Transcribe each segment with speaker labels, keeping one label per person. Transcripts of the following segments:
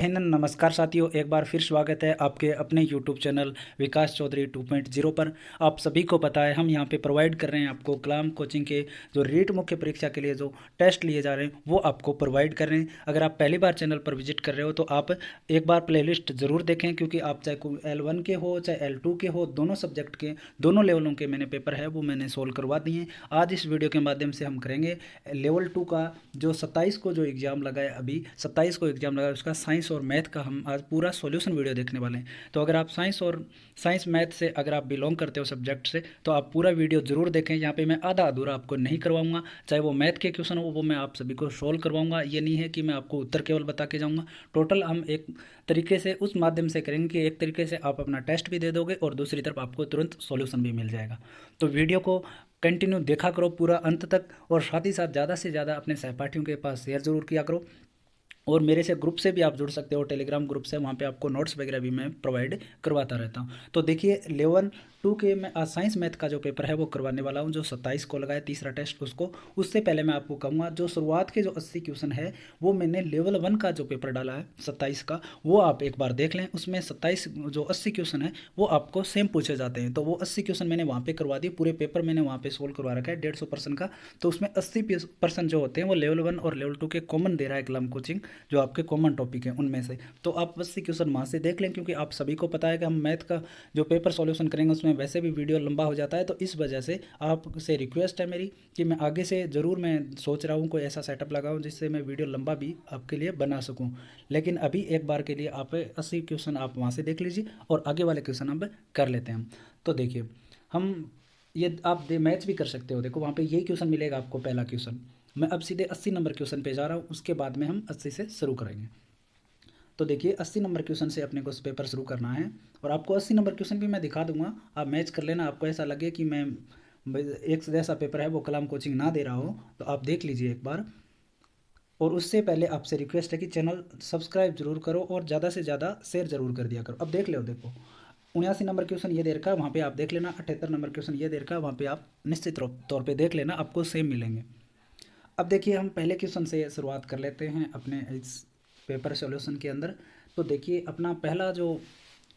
Speaker 1: नमस्कार साथियों, एक बार फिर स्वागत है आपके अपने यूट्यूब चैनल विकास चौधरी 2.0 पर। आप सभी को पता है हम यहां पे प्रोवाइड कर रहे हैं आपको कलाम कोचिंग के जो रीट मुख्य परीक्षा के लिए जो टेस्ट लिए जा रहे हैं वो आपको प्रोवाइड कर रहे हैं। अगर आप पहली बार चैनल पर विजिट कर रहे हो तो आप एक बार प्लेलिस्ट ज़रूर देखें, क्योंकि आप चाहे L1 के हो चाहे L2 के हो, दोनों सब्जेक्ट के दोनों लेवलों के मैंने पेपर है वो मैंने सोल्व करवा दिए हैं। आज इस वीडियो के माध्यम से हम करेंगे लेवल 2 का जो 27 को जो एग्ज़ाम लगा है, अभी 27 को एग्ज़ाम लगा है, उसका साइंस और मैथ का हम आज पूरा सॉल्यूशन वीडियो देखने वाले हैं। तो अगर आप साइंस मैथ से अगर आप बिलोंग करते हो सब्जेक्ट से, तो आप पूरा वीडियो ज़रूर देखें। यहाँ पे मैं आधा अधूरा आपको नहीं करवाऊंगा, चाहे वो मैथ के क्वेश्चन हो वो मैं आप सभी को सोल्व करवाऊंगा। ये नहीं है कि मैं आपको उत्तर केवल बता के जाऊँगा। टोटल हम एक तरीके से उस माध्यम से करेंगे कि एक तरीके से आप अपना टेस्ट भी दे दोगे और दूसरी तरफ आपको तुरंत सॉल्यूशन भी मिल जाएगा। तो वीडियो को कंटिन्यू देखा करो पूरा अंत तक, और साथ ही साथ ज़्यादा से ज़्यादा अपने सहपाठियों के पास शेयर जरूर किया करो। और मेरे से ग्रुप से भी आप जुड़ सकते हो, टेलीग्राम ग्रुप से, वहाँ पे आपको नोट्स वगैरह भी मैं प्रोवाइड करवाता रहता हूँ। तो देखिए लेवल 2 के मैं आज साइंस मैथ का जो पेपर है वो करवाने वाला हूँ, जो 27 को लगा है तीसरा टेस्ट उसको। उससे पहले मैं आपको कहूँगा जो शुरुआत के जो 80 क्वेश्चन है वो मैंने लेवल 1 का जो पेपर डाला है 27 का, वो आप एक बार देख लें। उसमें 27 जो 80 क्वेश्चन है वो आपको सेम पूछे जाते हैं। तो वो 80 क्वेश्चन मैंने वहाँ पे करवा दिए, पूरे पेपर मैंने वहाँ पे सोल्व करवा रखा है 150% का। तो उसमें 80% जो होते हैं वो लेवल 1 और लेवल 2 के कॉमन दे रहा है कलम कोचिंग, जो आपके कॉमन टॉपिक हैं उनमें से। तो आप 80 क्वेश्चन वहाँ से देख लें, क्योंकि आप सभी को पता है कि हम मैथ का जो पेपर सॉल्यूशन करेंगे उसमें वैसे भी वीडियो लंबा हो जाता है। तो इस वजह से आपसे रिक्वेस्ट है मेरी कि मैं आगे से ज़रूर मैं सोच रहा हूँ कोई ऐसा सेटअप लगाऊँ जिससे मैं वीडियो लंबा भी आपके लिए बना सकूँ। लेकिन अभी एक बार के लिए आप 80 क्वेश्चन आप वहाँ से देख लीजिए और आगे वाले क्वेश्चन हम कर लेते हैं हम। तो देखिए हम ये आप मैथ भी कर सकते हो। देखो वहाँ पे यही क्वेश्चन मिलेगा आपको, पहला क्वेश्चन। मैं अब सीधे 80 नंबर क्वेश्चन पे जा रहा हूँ, उसके बाद में हम 80 से शुरू करेंगे। तो देखिए 80 नंबर क्वेश्चन से अपने को पेपर शुरू करना है, और आपको 80 नंबर क्वेश्चन भी मैं दिखा दूंगा, आप मैच कर लेना। आपको ऐसा लगे कि मैं एक जैसा पेपर है वो कलाम कोचिंग ना दे रहा हूँ तो आप देख लीजिए एक बार। और उससे पहले आपसे रिक्वेस्ट है कि चैनल सब्सक्राइब जरूर करो और ज़्यादा से ज़्यादा शेयर जरूर कर दिया करो। अब देख लो, देखो 79 नंबर क्वेश्चन ये दे रखा है, वहाँ पे आप देख लेना। 78 नंबर क्वेश्चन ये दे रखा है, वहाँ पे आप निश्चित तौर पे देख लेना, आपको सेम मिलेंगे। अब देखिए हम पहले क्वेश्चन से शुरुआत कर लेते हैं अपने इस पेपर सॉल्यूशन के अंदर। तो देखिए अपना पहला जो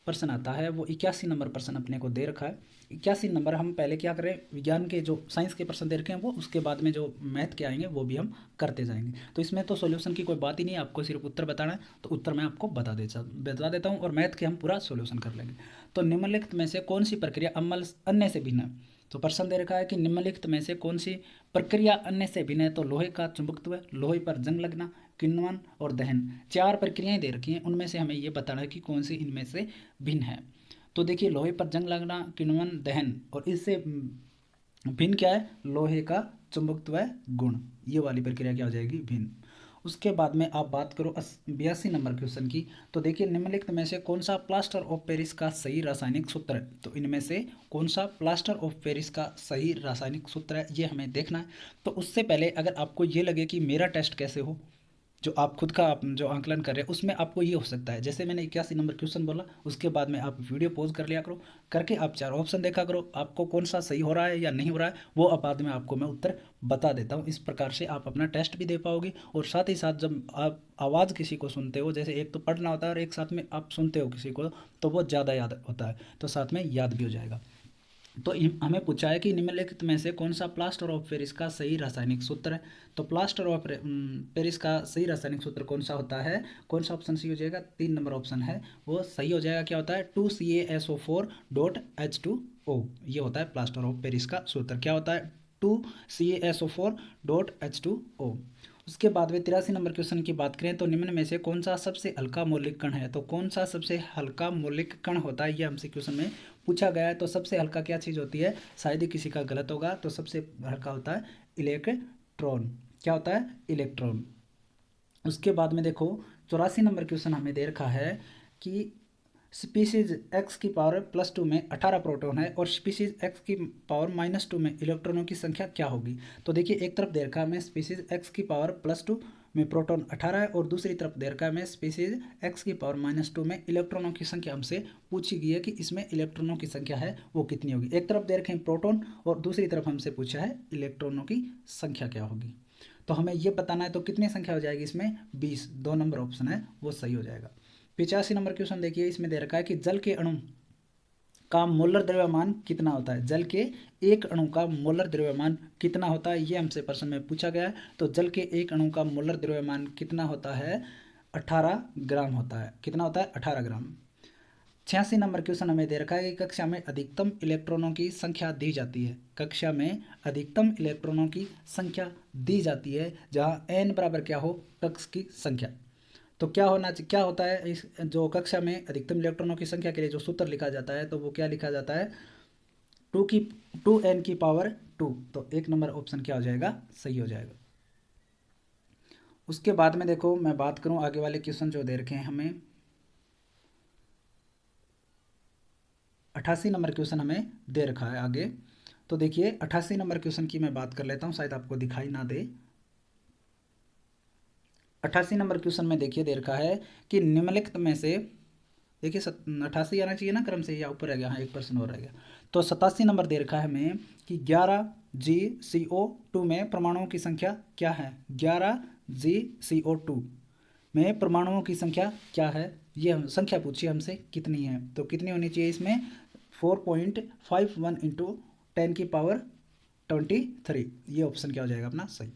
Speaker 1: प्रश्न आता है वो 81 नंबर प्रश्न अपने को दे रखा है। 81 नंबर हम पहले क्या करें, विज्ञान के जो साइंस के प्रश्न दे रखे हैं वो, उसके बाद में जो मैथ के आएंगे वो भी हम करते जाएंगे। तो इसमें तो सॉल्यूशन की कोई बात ही नहीं है, आपको सिर्फ उत्तर बताना है। तो उत्तर मैं आपको बता देता हूँ और मैथ के हम पूरा सॉल्यूशन कर लेंगे। तो निम्नलिखित में से कौन सी प्रक्रिया अम्ल अन्य से भिन्न है। तो प्रश्न दे रखा है कि निम्नलिखित में से कौन सी प्रक्रिया अन्य से भिन्न है। तो लोहे का चुंबकत्व, लोहे पर जंग लगना, किण्वन और दहन, चार प्रक्रियाएं दे रखी हैं, उनमें से हमें ये बताना है कि कौन सी इनमें से भिन्न है। तो देखिए लोहे पर जंग लगना, किण्वन, दहन, और इससे भिन्न क्या है, लोहे का चुंबकत्व गुण, ये वाली प्रक्रिया क्या हो जाएगी, भिन्न। उसके बाद में आप बात करो 82 नंबर क्वेश्चन की। तो देखिए निम्नलिखित में से कौन सा प्लास्टर ऑफ पेरिस का सही रासायनिक सूत्र है। तो इनमें से कौन सा प्लास्टर ऑफ पेरिस का सही रासायनिक सूत्र है, ये हमें देखना है। तो उससे पहले अगर आपको ये लगे कि मेरा टेस्ट कैसे हो, जो आप खुद का आप जो आंकलन कर रहे हैं उसमें आपको ये हो सकता है, जैसे मैंने 81 नंबर क्वेश्चन बोला उसके बाद में आप वीडियो पॉज कर लिया करो, करके आप चार ऑप्शन देखा करो, आपको कौन सा सही हो रहा है या नहीं हो रहा है वो अब बाद में आपको मैं उत्तर बता देता हूँ। इस प्रकार से आप अपना टेस्ट भी दे पाओगे, और साथ ही साथ जब आप आवाज़ किसी को सुनते हो, जैसे एक तो पढ़ना होता है और एक साथ में आप सुनते हो किसी को, तो वो ज़्यादा याद होता है, तो साथ में याद भी हो जाएगा। तो हमें पूछा है कि निम्नलिखित में से कौन सा प्लास्टर ऑफ पेरिस का सही रासायनिक सूत्र है। तो प्लास्टर ऑफ पेरिस का सही रासायनिक सूत्र कौन सा होता है, कौन सा ऑप्शन सही हो जाएगा, 3 नंबर ऑप्शन है वो सही हो जाएगा। क्या होता है, 2CaSO4.H2O, ये होता है प्लास्टर ऑफ पेरिस का सूत्र। क्या होता है, 2CaSO4.H2O। उसके बाद में 83 नंबर क्वेश्चन की बात करें तो निम्न में से कौन सा सबसे हल्का मौलिक कण है। तो कौन सा सबसे हल्का मौलिक कण होता है, ये हमसे क्वेश्चन में पूछा गया है। तो सबसे हल्का क्या चीज़ होती है, शायद ही किसी का गलत होगा, तो सबसे हल्का होता है इलेक्ट्रॉन। क्या होता है, इलेक्ट्रॉन। उसके बाद में देखो 84 नंबर क्वेश्चन हमें दे रखा है कि स्पीसीज एक्स की पावर +2 में 18 प्रोटॉन है और स्पीसीज एक्स की पावर -2 में इलेक्ट्रॉनों की संख्या क्या होगी। तो देखिए एक तरफ दे रखा है हमें स्पीसीज एक्स की पावर +2 में प्रोटॉन 18 है, और दूसरी तरफ दे रखा है हमें स्पीसीज एक्स की पावर -2 में इलेक्ट्रॉनों की संख्या हमसे पूछी गई है कि इसमें इलेक्ट्रॉनों की संख्या है वो कितनी होगी। एक तरफ दे रखे हैं प्रोटॉन और दूसरी तरफ हमसे पूछा है इलेक्ट्रॉनों की संख्या क्या होगी। तो हमें ये बताना है, तो कितनी संख्या हो जाएगी इसमें 20, 2 नंबर ऑप्शन है वो सही हो जाएगा। 85 नंबर क्वेश्चन देखिए, इसमें दे रखा है कि जल के अणु का मोलर द्रव्यमान कितना होता है। जल के एक अणु का मोलर द्रव्यमान कितना होता है, ये हमसे प्रश्न में पूछा गया है। तो जल के एक अणु का मोलर द्रव्यमान कितना होता है, 18 ग्राम होता है। कितना होता है, 18 ग्राम। 86 नंबर क्वेश्चन हमें दे रखा है कि कक्षा में अधिकतम इलेक्ट्रॉनों की संख्या दी जाती है। कक्षा में अधिकतम इलेक्ट्रॉनों की संख्या दी जाती है जहाँ n बराबर क्या हो, कक्ष की संख्या। तो क्या होता है इस जो कक्षा में अधिकतम इलेक्ट्रॉनों की संख्या के लिए जो सूत्र लिखा जाता है, तो वो क्या लिखा जाता है, 2n की पावर 2। तो 1 नंबर ऑप्शन क्या हो जाएगा, सही हो जाएगा। उसके बाद में देखो, मैं बात करूं आगे वाले क्वेश्चन जो दे रखे हैं हमें, 88 नंबर क्वेश्चन हमें दे रखा है आगे। तो देखिए 88 नंबर क्वेश्चन की मैं बात कर लेता हूं, शायद आपको दिखाई ना दे। 88 नंबर क्वेश्चन में देखिए दे रखा है कि निम्नलिखित में से, देखिए 88 आना चाहिए ना क्रम से, या ऊपर रह गया, हाँ 1% और रह गया। तो 87 नंबर दे रखा है हमें कि 11GCO2 में परमाणुओं की संख्या क्या है। 11GCO2 में परमाणुओं की संख्या क्या है, ये संख्या पूछी हमसे कितनी है। तो कितनी होनी चाहिए इसमें, 4.51 इंटू 10 की पावर 23। ये ऑप्शन क्या हो जाएगा अपना सही।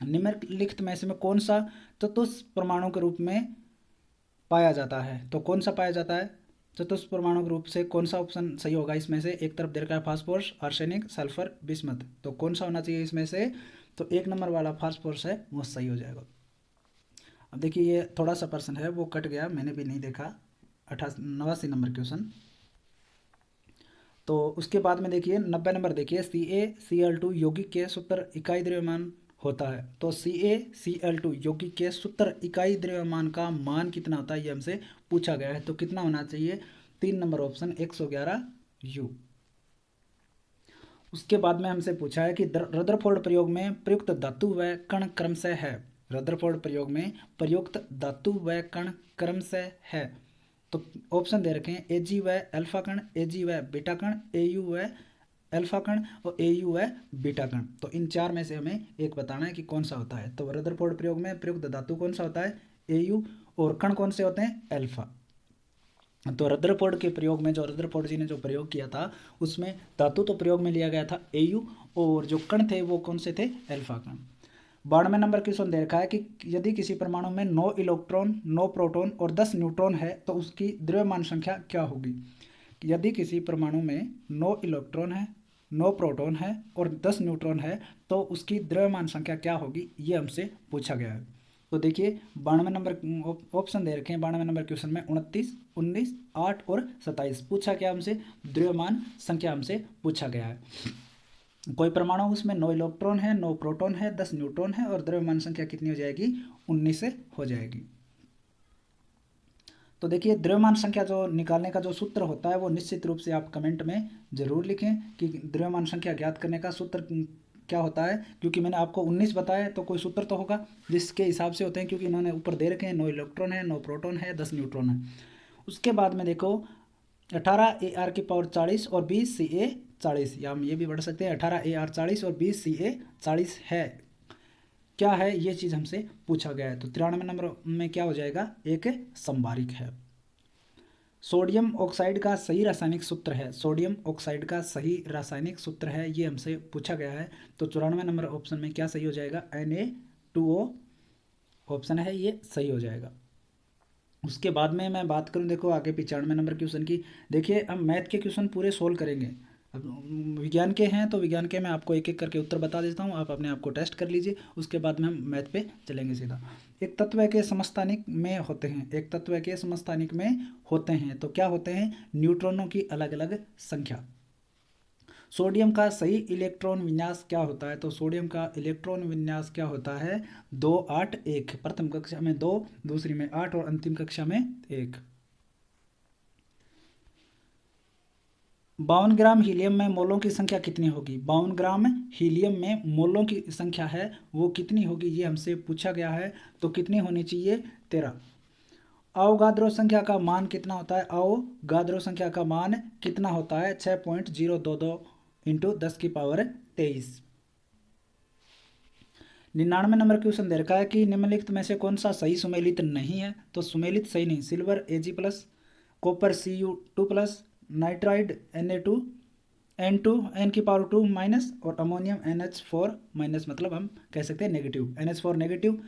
Speaker 1: निम्नलिखित में से में कौन सा चतुष्क परमाणु के रूप में पाया जाता है। तो कौन सा पाया जाता है चतुष्क परमाणु के रूप से, कौन सा ऑप्शन सही होगा इसमें से। एक तरफ दे रखा है फास्फोरस, आर्सेनिक, सल्फर, बिस्मथ। तो कौन सा होना चाहिए इसमें से, तो 1 नंबर वाला फास्फोरस है वो सही हो जाएगा। अब देखिए ये थोड़ा सा पर्सन है वो कट गया, मैंने भी नहीं देखा। 89 नंबर क्वेश्चन। तो उसके बाद में देखिए 90 नंबर देखिए, CaCl2 यौगिक के सूत्र इकाई द्रव्यमान होता है। तो CaCl2 यौगिक के सूत्र इकाई द्रव्यमान का मान कितना होता है, ये हमसे पूछा गया है। तो कितना होना चाहिए, 3 नंबर ऑप्शन 111 U। उसके बाद में हमसे पूछा है कि रदरफोर्ड प्रयोग में प्रयुक्त धातु व कण क्रमशः है। रदरफोर्ड प्रयोग में प्रयुक्त धातु व कण क्रमशः है। तो ऑप्शन दे रखे हैं Ag व अल्फा कण, Ag व बीटा कण, Au व अल्फा कण और Au व बीटा कण। तो इन चार में से हमें एक बताना है कि कौन सा होता है। तो रदरफोर्ड प्रयोग में प्रयुक्त धातु कौन सा होता है, Au, और कण कौन से होते हैं, अल्फा। तो रदरफोर्ड के प्रयोग में, जो रदरफोर्ड जी ने जो प्रयोग किया था उसमें धातु तो प्रयोग में लिया गया था Au, और जो कण थे वो कौन से थे, अल्फा कण। 92 नंबर क्वेश्चन दे रखा है कि यदि किसी परमाणु में 9 इलेक्ट्रॉन, 9 प्रोटॉन और 10 न्यूट्रॉन है तो उसकी द्रव्यमान संख्या क्या होगी। यदि किसी परमाणु में 9 इलेक्ट्रॉन है, 9 प्रोटॉन है और 10 न्यूट्रॉन है तो उसकी द्रव्यमान संख्या क्या होगी, ये हमसे पूछा गया है। तो देखिए 92 नंबर ऑप्शन दे रखे हैं। 92 नंबर क्वेश्चन में 29, 19, 8 और 27 पूछा क्या हमसे, द्रव्यमान संख्या हमसे पूछा गया है। कोई परमाणु उसमें 9 इलेक्ट्रॉन है, 9 प्रोटॉन है, 10 न्यूट्रॉन है और द्रव्यमान संख्या कितनी हो जाएगी, 19 से हो जाएगी। तो देखिए द्रव्यमान संख्या जो निकालने का जो सूत्र होता है वो निश्चित रूप से आप कमेंट में जरूर लिखें कि द्रव्यमान संख्या ज्ञात करने का सूत्र क्या होता है। क्योंकि मैंने आपको 19 बताया तो कोई सूत्र तो होगा जिसके हिसाब से होते हैं, क्योंकि इन्होंने ऊपर दे रखे हैं 9 इलेक्ट्रॉन है, 9 प्रोटॉन है, 10 न्यूट्रॉन है। उसके बाद में देखो 18 AR की पावर 40 और 20 CA 40, या हम ये भी बढ़ सकते हैं 18 AR 40 और 20 CA 40 है, क्या है ये चीज़ हमसे पूछा गया है। तो 93 नंबर में क्या हो जाएगा, एक संभारिक है। सोडियम ऑक्साइड का सही रासायनिक सूत्र है, सोडियम ऑक्साइड का सही रासायनिक सूत्र है, ये हमसे पूछा गया है। तो 94 नंबर ऑप्शन में क्या सही हो जाएगा, Na2O ऑप्शन है ये सही हो जाएगा। उसके बाद में मैं बात करूं, देखो आगे 95 नंबर क्वेश्चन की। देखिए हम मैथ के क्वेश्चन पूरे सोल्व करेंगे। अब विज्ञान के हैं तो विज्ञान के मैं आपको एक एक करके उत्तर बता देता हूं, आप अपने आप को टेस्ट कर लीजिए। उसके बाद में हम मैथ पे चलेंगे सीधा। एक तत्व के समस्थानिक में होते हैं, एक तत्व के समस्थानिक में होते हैं तो क्या होते हैं, न्यूट्रॉनों की अलग अलग संख्या। सोडियम का सही इलेक्ट्रॉन विन्यास क्या होता है, तो सोडियम का इलेक्ट्रॉन विन्यास क्या होता है, 2 8 1। प्रथम कक्षा में 2, दूसरी में 8 और अंतिम कक्षा में 1। 52 ग्राम हीलियम में मोलों की संख्या कितनी होगी, 52 ग्राम हीलियम में मोलों की संख्या है वो कितनी होगी, ये हमसे पूछा गया है। तो कितनी होनी चाहिए, 13। अवोगाद्रो संख्या का मान कितना होता है, अवोगाद्रो संख्या का मान कितना होता है, 6.022 इंटू 10 की पावर 23। 99 नंबर क्वेश्चन दे रखा है कि निम्नलिखित में से कौन सा सही सुमेलित नहीं है। तो सुमेलित सही नहीं, silver Ag+, copper Cu2+, nitride Na2 N2 और अमोनियम NH4-, मतलब हम कह सकते हैं नेगेटिव, NH4 नेगेटिव।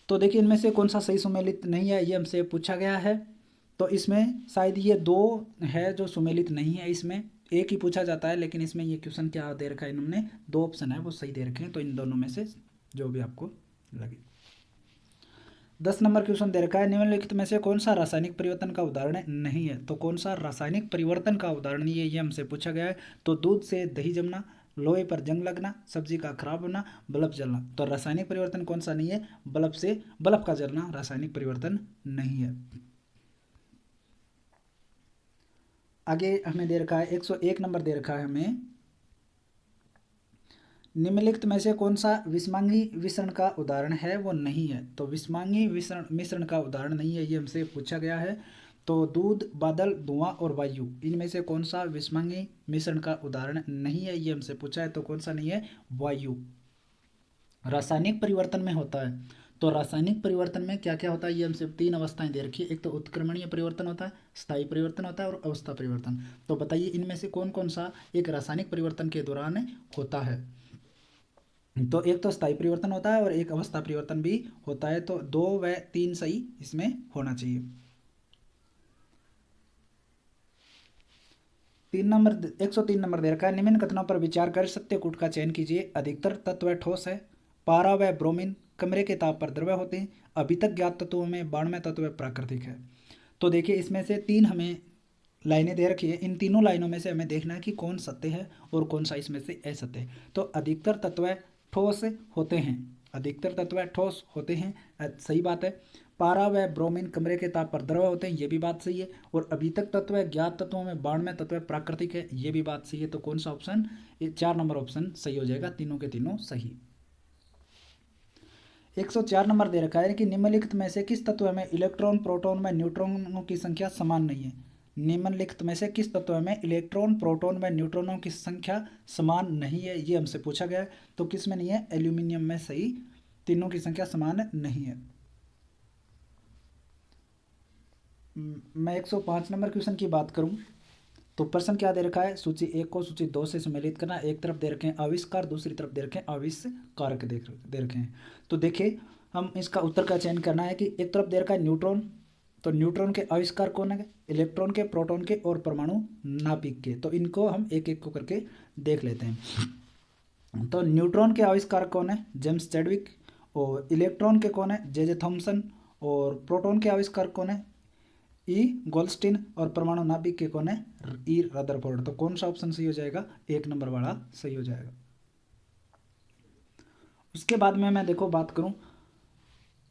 Speaker 1: तो देखिए इनमें से कौन सा सही सुमेलित नहीं है, ये हमसे पूछा गया है। तो इसमें शायद ये 2 है जो सुमेलित नहीं है, इसमें एक ही पूछा जाता है, लेकिन इसमें ये क्वेश्चन क्या दे रखा है, इन्होंने 2 ऑप्शन है वो सही दे रखे हैं। तो इन दोनों में से जो भी आपको लगे। 10 नंबर क्वेश्चन दे रखा है, निम्नलिखित में से कौन सा रासायनिक परिवर्तन का उदाहरण नहीं है। तो कौन सा रासायनिक परिवर्तन का उदाहरण नहीं है, ये हमसे पूछा गया है। तो दूध से दही जमना, लोहे पर जंग लगना, सब्जी का खराब होना, बल्ब जलना। तो रासायनिक परिवर्तन कौन सा नहीं है, बल्ब का जलना रासायनिक परिवर्तन नहीं है। आगे हमें दे रखा है 101 नंबर दे रखा है हमें, निम्नलिखित में से कौन सा विषमांगी मिश्रण का उदाहरण है वो नहीं है। तो विषमांगी मिश्रण का उदाहरण नहीं है, ये हमसे पूछा गया है। तो दूध, बादल, धुआं और वायु, इनमें से कौन सा विषमांगी मिश्रण का उदाहरण नहीं है, ये हमसे पूछा है। तो कौन सा नहीं है, वायु। रासायनिक परिवर्तन में होता है, तो रासायनिक परिवर्तन में क्या क्या होता है, ये हमसे 3 अवस्थाएं दे रखी है। एक तो उत्क्रमणीय परिवर्तन होता है, स्थायी परिवर्तन होता है और अवस्था परिवर्तन। तो बताइए इनमें से कौन कौन सा एक रासायनिक परिवर्तन के दौरान होता है। तो एक तो स्थायी परिवर्तन होता है और एक अवस्था परिवर्तन भी होता है। तो 2 व 3 सही इसमें होना चाहिए। 103 नंबर दे रखा है, निम्न कथनों पर विचार कर सत्य कूट का चयन कीजिए। अधिकतर तत्व ठोस है, पारा व ब्रोमीन कमरे के ताप पर द्रव्य होते हैं, अभी तक ज्ञात तत्वों में 92 तत्व प्राकृतिक है। तो देखिए इसमें से 3 हमें लाइनें दे रखी है, इन तीनों लाइनों में से हमें देखना है कि कौन सत्य है और कौन सा इसमें से असत्य है। तो अधिकतर तत्व ठोस होते हैं, अधिकतर तत्व ठोस होते हैं, सही बात है। पारा व ब्रोमीन कमरे के ताप पर द्रव होते हैं, ये भी बात सही है। और अभी तक तत्व ज्ञात तत्वों में 92 तत्व प्राकृतिक है, ये भी बात सही है। तो कौन सा ऑप्शन, 4 नंबर ऑप्शन सही हो जाएगा, तीनों के तीनों सही। 104 नंबर दे रखा है कि निम्नलिखित में से किस तत्व में इलेक्ट्रॉन, प्रोटॉन व न्यूट्रॉनों की संख्या समान नहीं है। निम्नलिखित में से किस तत्व में इलेक्ट्रॉन, प्रोटॉन व न्यूट्रॉनों की संख्या समान नहीं है, ये हमसे पूछा गया है। तो किस में नहीं है, एल्यूमिनियम में सही, तीनों की संख्या समान नहीं है। मैं 105 नंबर क्वेश्चन की बात करूं तो प्रश्न क्या दे रखा है, सूची 1 को सूची 2 से सम्मिलित करना। एक तरफ दे रखे हैं आविष्कार, दूसरी तरफ दे रखे हैं आविष्कारक दे रखे हैं। तो देखिए हम इसका उत्तर का चयन करना है कि एक तरफ दे रखा है न्यूट्रॉन, तो न्यूट्रॉन के आविष्कार कौन है, इलेक्ट्रॉन के, प्रोटॉन के और परमाणु नाभिक के। तो इनको हम एक एक को करके देख लेते हैं। तो न्यूट्रॉन के आविष्कार कौन है, जेम्स चैडविक। और इलेक्ट्रॉन के कौन है, जे थॉमसन। और प्रोटॉन के आविष्कार कौन है, ई गोल्डस्टीन। और परमाणु नाभिक के कौन है, ई रदरफोर्ड। तो कौन सा ऑप्शन सही हो जाएगा, 1 नंबर वाला सही हो जाएगा। उसके बाद में मैं देखो बात करूं,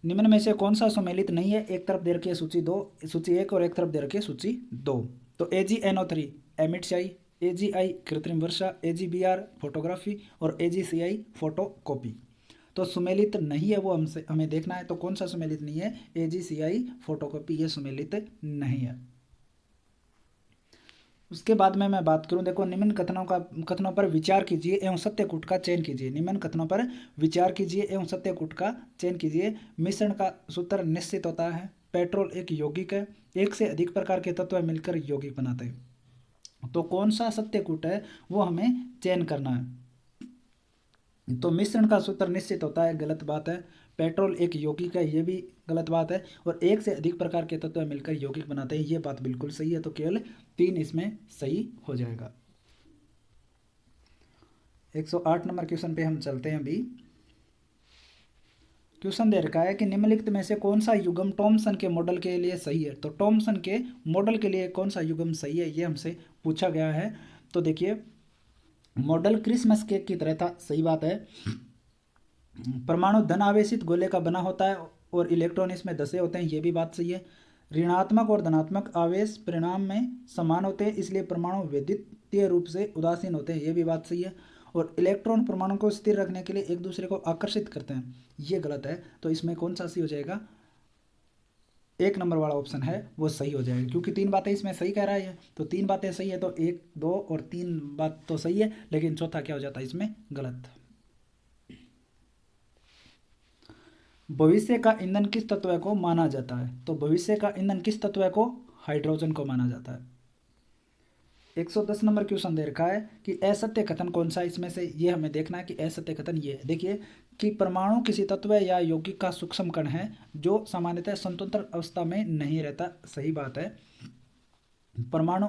Speaker 1: निम्न में से कौन सा सम्मिलित नहीं है। एक तरफ दे रखी है सूची 1 और एक तरफ दे रखी है सूची 2। तो AgNO3 एमिट स्याही, AgI कृत्रिम वर्षा, AgBr फोटोग्राफी और AgCI फोटोकॉपी। तो सुमेलित नहीं है वो हमें देखना है। तो कौन सा सुमेलित नहीं है, AgCI फोटोकॉपी, ये सुमेलित नहीं है। उसके बाद में मैं बात करूं, देखो निम्न कथनों पर विचार कीजिए एवं सत्य कूट का चयन कीजिए। निम्न कथनों पर विचार कीजिए एवं सत्य कूट का चयन कीजिए। मिश्रण का सूत्र निश्चित होता है, पेट्रोल एक यौगिक है, एक से अधिक प्रकार के तत्व मिलकर यौगिक बनाते हैं। तो कौन सा सत्य कूट है वो हमें चयन करना है। तो मिश्रण का सूत्र निश्चित होता है, गलत बात है। पेट्रोल एक यौगिक है, ये भी गलत बात है। और एक से अधिक प्रकार के तत्व मिलकर यौगिक बनाते हैं, ये बात बिल्कुल सही है। तो केवल 3 इसमें सही हो जाएगा। 108 नंबर क्वेश्चन पे हम चलते हैं अभी। क्वेश्चन दे रखा है कि निम्नलिखित में से कौन सा युग्म टॉमसन के मॉडल के लिए सही है। तो टॉमसन के मॉडल के लिए कौन सा युग्म सही है, ये हमसे पूछा गया है। तो देखिए मॉडल क्रिसमस केक की तरह था, सही बात है। परमाणु धन आवेशित गोले का बना होता है और इलेक्ट्रॉन इसमें धसे होते हैं, ये भी बात सही है। ऋणात्मक और धनात्मक आवेश परिणाम में समान होते हैं, इसलिए परमाणु विद्युतीय रूप से उदासीन होते हैं, ये भी बात सही है। और इलेक्ट्रॉन परमाणु को स्थिर रखने के लिए एक दूसरे को आकर्षित करते हैं, ये गलत है। तो इसमें कौन सा सही हो जाएगा, 1 नंबर वाला ऑप्शन है वो सही हो जाएगा, क्योंकि 3 बातें इसमें सही कह रहा है। तो 3 बातें सही है, तो 1, 2 और 3 बात तो सही है, लेकिन चौथा क्या हो जाता है इसमें गलत। भविष्य का ईंधन किस तत्व को माना जाता है? तो भविष्य का ईंधन किस तत्व को? हाइड्रोजन को माना जाता है। 110 नंबर क्वेश्चन दे रखा है कि असत्य कथन कौन सा इसमें से, ये हमें देखना है कि असत्य कथन ये है। देखिए कि परमाणु किसी तत्व या यौगिक का सूक्ष्म कण है जो सामान्यतः स्वतंत्र अवस्था में नहीं रहता। सही बात है। परमाणु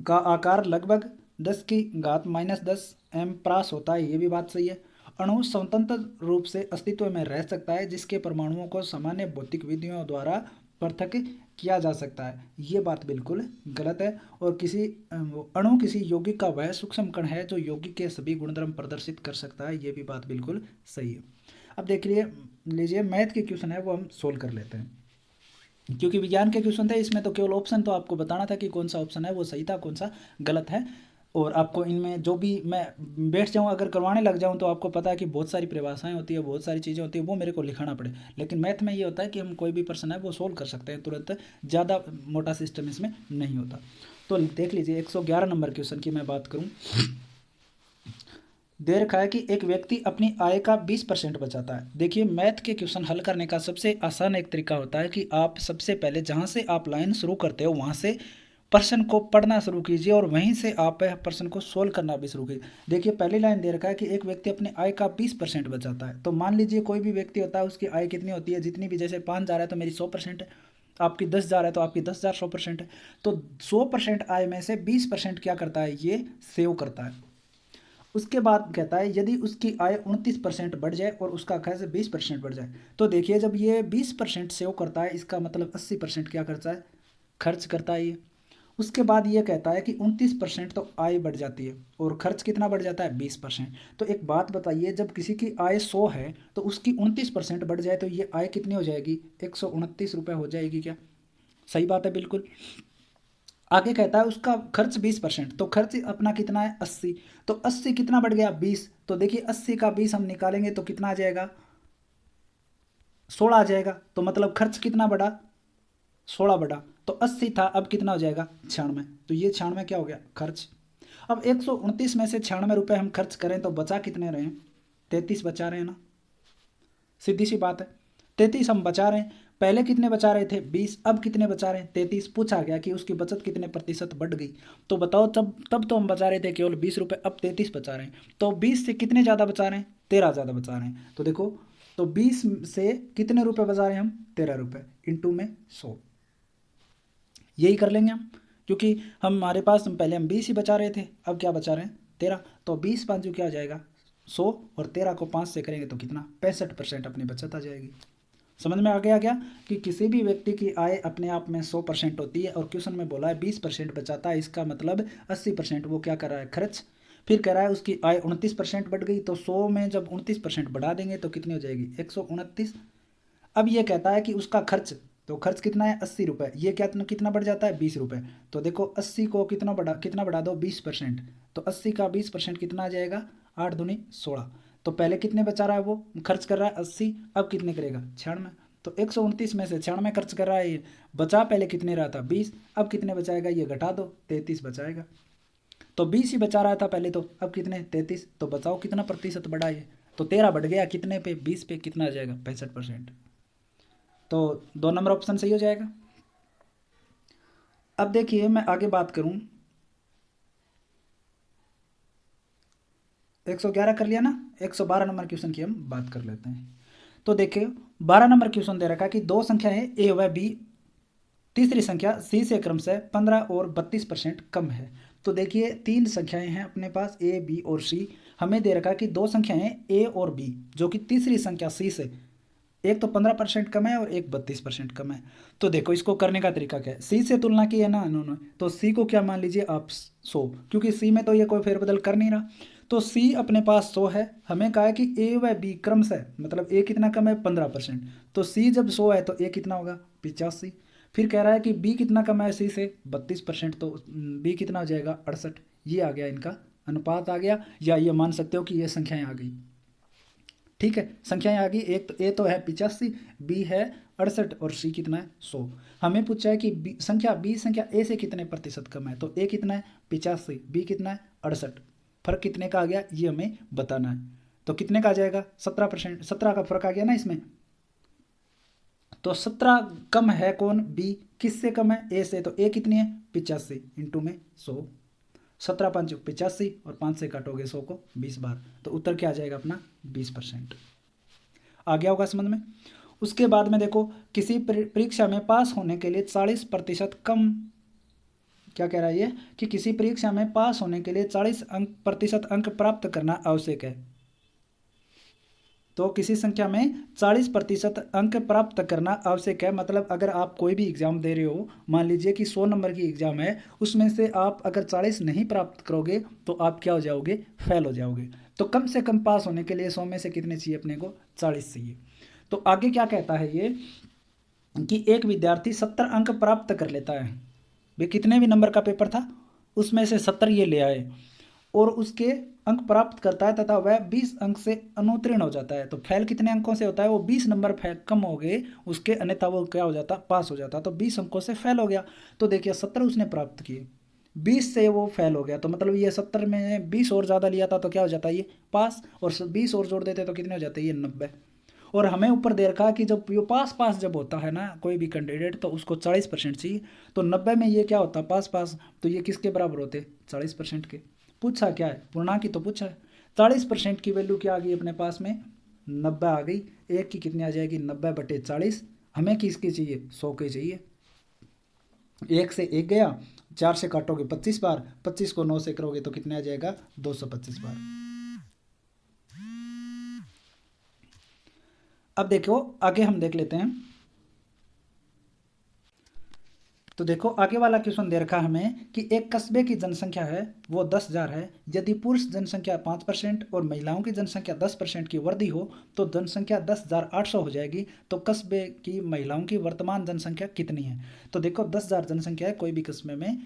Speaker 1: का आकार लगभग 10⁻⁻10 एम्प्रास होता है, ये भी बात सही है। अणु स्वतंत्र रूप से अस्तित्व में रह सकता है जिसके परमाणुओं को सामान्य भौतिक विधियों द्वारा पृथक किया जा सकता है, ये बात बिल्कुल गलत है। और अणु किसी यौगिक का वह सूक्ष्म कण है जो यौगिक के सभी गुणधर्म प्रदर्शित कर सकता है, ये भी बात बिल्कुल सही है। अब देख लीजिए मैथ के क्वेश्चन है वो हम सोल्व कर लेते हैं, क्योंकि विज्ञान के क्वेश्चन थे इसमें तो केवल ऑप्शन तो आपको बताना था कि कौन सा ऑप्शन है वो सही था, कौन सा गलत है। और आपको इनमें जो भी मैं बैठ जाऊं अगर करवाने लग जाऊं तो आपको पता है कि बहुत सारी परिभाषाएं होती है, बहुत सारी चीज़ें होती है, वो मेरे को लिखाना पड़े। लेकिन मैथ में ये होता है कि हम कोई भी प्रश्न है वो सोल्व कर सकते हैं तुरंत, ज़्यादा मोटा सिस्टम इसमें नहीं होता। तो देख लीजिए 111 नंबर क्वेश्चन की मैं बात करूँ, दे रखा है कि एक व्यक्ति अपनी आय का 20% बचाता है। देखिए मैथ के क्वेश्चन हल करने का सबसे आसान एक तरीका होता है कि आप सबसे पहले जहाँ से आप लाइन शुरू करते हो वहाँ से प्रश्न को पढ़ना शुरू कीजिए और वहीं से आप प्रश्न को सोल्व करना भी शुरू कीजिए। देखिए पहली लाइन दे रखा है कि एक व्यक्ति अपने आय का 20% बचाता है। तो मान लीजिए कोई भी व्यक्ति होता है उसकी आय कितनी होती है, जितनी भी, जैसे 5,000 है तो मेरी 100% है, आपकी 10,000 है तो आपकी 10,000 100% है। तो 100% आय में से 20% क्या करता है, ये सेव करता है। उसके बाद कहता है यदि उसकी आय 29% बढ़ जाए और उसका खर्च 20% बढ़ जाए। तो देखिए जब ये 20% सेव करता है इसका मतलब 80% क्या करता है, खर्च करता है ये। उसके बाद ये कहता है कि 29% तो आय बढ़ जाती है और खर्च कितना बढ़ जाता है, 20%। तो एक बात बताइए, जब किसी की आय 100 है तो उसकी 29% बढ़ जाए तो ये आय कितनी हो जाएगी, 129 रुपये हो जाएगी क्या? सही बात है बिल्कुल। आगे कहता है उसका खर्च 20%, तो खर्च अपना कितना है 80, तो 80 कितना बढ़ गया 20। तो देखिए 80 का 20 हम निकालेंगे तो कितना आ जाएगा, 16 आ जाएगा। तो मतलब खर्च कितना बढ़ा, 16 बढ़ा। तो 80 था, अब कितना हो जाएगा 96। तो ये 96 क्या हो गया, खर्च। अब 129 में से 96 रुपये हम खर्च करें तो बचा कितने रहे, 33 बचा रहे हैं ना, सीधी सी बात है। 33 हम बचा रहे हैं, पहले कितने बचा रहे थे 20, अब कितने बचा रहे हैं 33। पूछा गया कि उसकी बचत कितने प्रतिशत बढ़ गई, तो बताओ तब तो हम बचा रहे थे केवल 20 रुपये, अब 33 बचा रहे हैं। तो 20 से कितने ज़्यादा बचा रहे हैं, 13 ज़्यादा बचा रहे हैं। तो देखो तो 20 से कितने रुपए बचा रहे हैं हम, 13 रुपये, इंटू में 100, यही कर लेंगे हम, क्योंकि हमारे पास पहले हम 20 ही बचा रहे थे, अब क्या बचा रहे हैं 13। तो 20 5 क्या हो जाएगा 100, और 13 को 5 से करेंगे तो कितना 65% अपनी बचत आ जाएगी। समझ में आ गया क्या कि किसी भी व्यक्ति की आय अपने आप में 100% होती है और क्वेश्चन में बोला है 20% बचाता है, इसका मतलब 80% वो क्या कर रहा है, खर्च। फिर कह रहा है उसकी आय 29% बढ़ गई, तो 100 में जब 29% बढ़ा देंगे तो कितनी हो जाएगी 129। अब ये कहता है कि उसका खर्च, तो खर्च कितना है 80 रुपये, ये क्या कितना बढ़ जाता है 20 रुपये। तो देखो 80 को कितना बढ़ा दो 20%, तो 80 का 20% कितना आ जाएगा 8 दूनी 16। तो पहले कितने बचा रहा है वो, खर्च कर रहा है 80, अब कितने करेगा 96। तो 129 में से 96 खर्च कर रहा है ये, बचा पहले कितने रहा था 20, अब कितने बचाएगा ये घटा दो 33 बचाएगा। तो 20 ही बचा रहा था पहले, तो अब कितने 33, तो बचाओ कितना प्रतिशत बढ़ा ये, तो 13 बढ़ गया, कितने पे 20 पे, कितना आ जाएगा 65%। तो 2 नंबर ऑप्शन सही हो जाएगा। अब देखिए मैं आगे बात करूं, 111 कर लिया ना, 112 नंबर क्वेश्चन की हम बात कर लेते हैं। तो देखिए 12 नंबर क्वेश्चन दे रखा कि दो संख्या है ए व बी, तीसरी संख्या सी से क्रमशः 15 और 32% कम है। तो देखिए तीन संख्याएं हैं अपने पास ए बी और सी, हमें दे रखा कि दो संख्याएं ए और बी जो कि तीसरी संख्या सी से, एक तो 15% कम है और एक 32% कम है। तो देखो इसको करने का तरीका क्या है, सी से तुलना की है ना इन्होंने, तो सी को क्या मान लीजिए आप 100, क्योंकि सी में तो ये कोई फेरबदल कर नहीं रहा। तो सी अपने पास 100 है, हमें कहा है कि ए व बी क्रम से, मतलब ए कितना कम है 15%, तो सी जब 100 है तो ए कितना होगा 85। फिर कह रहा है कि बी कितना कम है सी से 32%, तो बी कितना हो जाएगा 68। ये आ गया इनका अनुपात आ गया, या ये मान सकते हो कि ये संख्याएं आ गई। ठीक है, संख्याएं आ गई, एक तो ए तो है 85, बी है 68 और सी कितना है 100। हमें पूछा है कि बी संख्या ए से कितने प्रतिशत कम है, तो ए कितना है 85, बी कितना है 68, फर्क कितने का आ गया ये हमें बताना है। तो कितने का आ जाएगा 17%, 17 का फर्क आ गया ना इसमें, तो 17 कम है कौन, बी। किससे कम है, ए से। तो ए कितनी है 85 इंटू में 100, 17 5 85 और 5 से काटोगे 100 को 20 बार, तो उत्तर क्या आ जाएगा अपना 20%। आ गया होगा समझ में। उसके बाद में देखो किसी परीक्षा में पास होने के लिए 40% कम, क्या कह रहा है ये कि किसी परीक्षा में पास होने के लिए 40% अंक प्राप्त करना आवश्यक है। तो किसी संख्या में 40% अंक प्राप्त करना आवश्यक है, मतलब अगर आप कोई भी एग्जाम दे रहे हो, मान लीजिए कि 100 नंबर की एग्जाम है, उसमें से आप अगर 40 नहीं प्राप्त करोगे तो आप क्या हो जाओगे, फेल हो जाओगे। तो कम से कम पास होने के लिए 100 में से कितने चाहिए अपने को, 40 चाहिए। तो आगे क्या कहता है ये कि एक विद्यार्थी 70 अंक प्राप्त कर लेता है, वे कितने भी नंबर का पेपर था उसमें से 70 ये ले आए और उसके अंक प्राप्त करता है तथा वह 20 अंक से अनुत्तीर्ण हो जाता है। तो फेल कितने अंकों से होता है, वो 20 नंबर कम हो गए उसके, अन्यथा वो क्या हो जाता, पास हो जाता। तो 20 अंकों से फेल हो गया। तो देखिए 70 उसने प्राप्त किए, 20 से वो फेल हो गया, तो मतलब ये 70 में 20 और ज़्यादा लिया था तो क्या हो जाता है ये पास, और 20 और जोड़ देते तो कितने हो जाते हैं ये 90। और हमें ऊपर दे रखा है कि जब ये पास जब होता है ना कोई भी कैंडिडेट तो उसको 40% चाहिए, तो 90 में ये क्या होता है पास, तो ये किसके बराबर होते 40% के। पूछा क्या है, पूर्णांक की तो पूछा है। 40% की वैल्यू क्या आ गई अपने पास में 90 आ गई। एक की कितनी आ जाएगी 90/40, हमें किसकी चाहिए 100 की चाहिए। एक से एक गया, 4 से काटोगे 25 बार, 25 को 9 से करोगे तो कितने आ जाएगा 225 बार। अब देखो आगे हम देख लेते हैं। तो देखो आगे वाला क्वेश्चन दे रखा हमें कि एक कस्बे की जनसंख्या है वो 10,000 है, यदि पुरुष जनसंख्या 5% और महिलाओं की जनसंख्या 10% की वृद्धि हो तो जनसंख्या 10,800 हो जाएगी। तो कस्बे की महिलाओं की वर्तमान जनसंख्या कितनी है। तो देखो 10,000 जनसंख्या है कोई भी कस्बे में,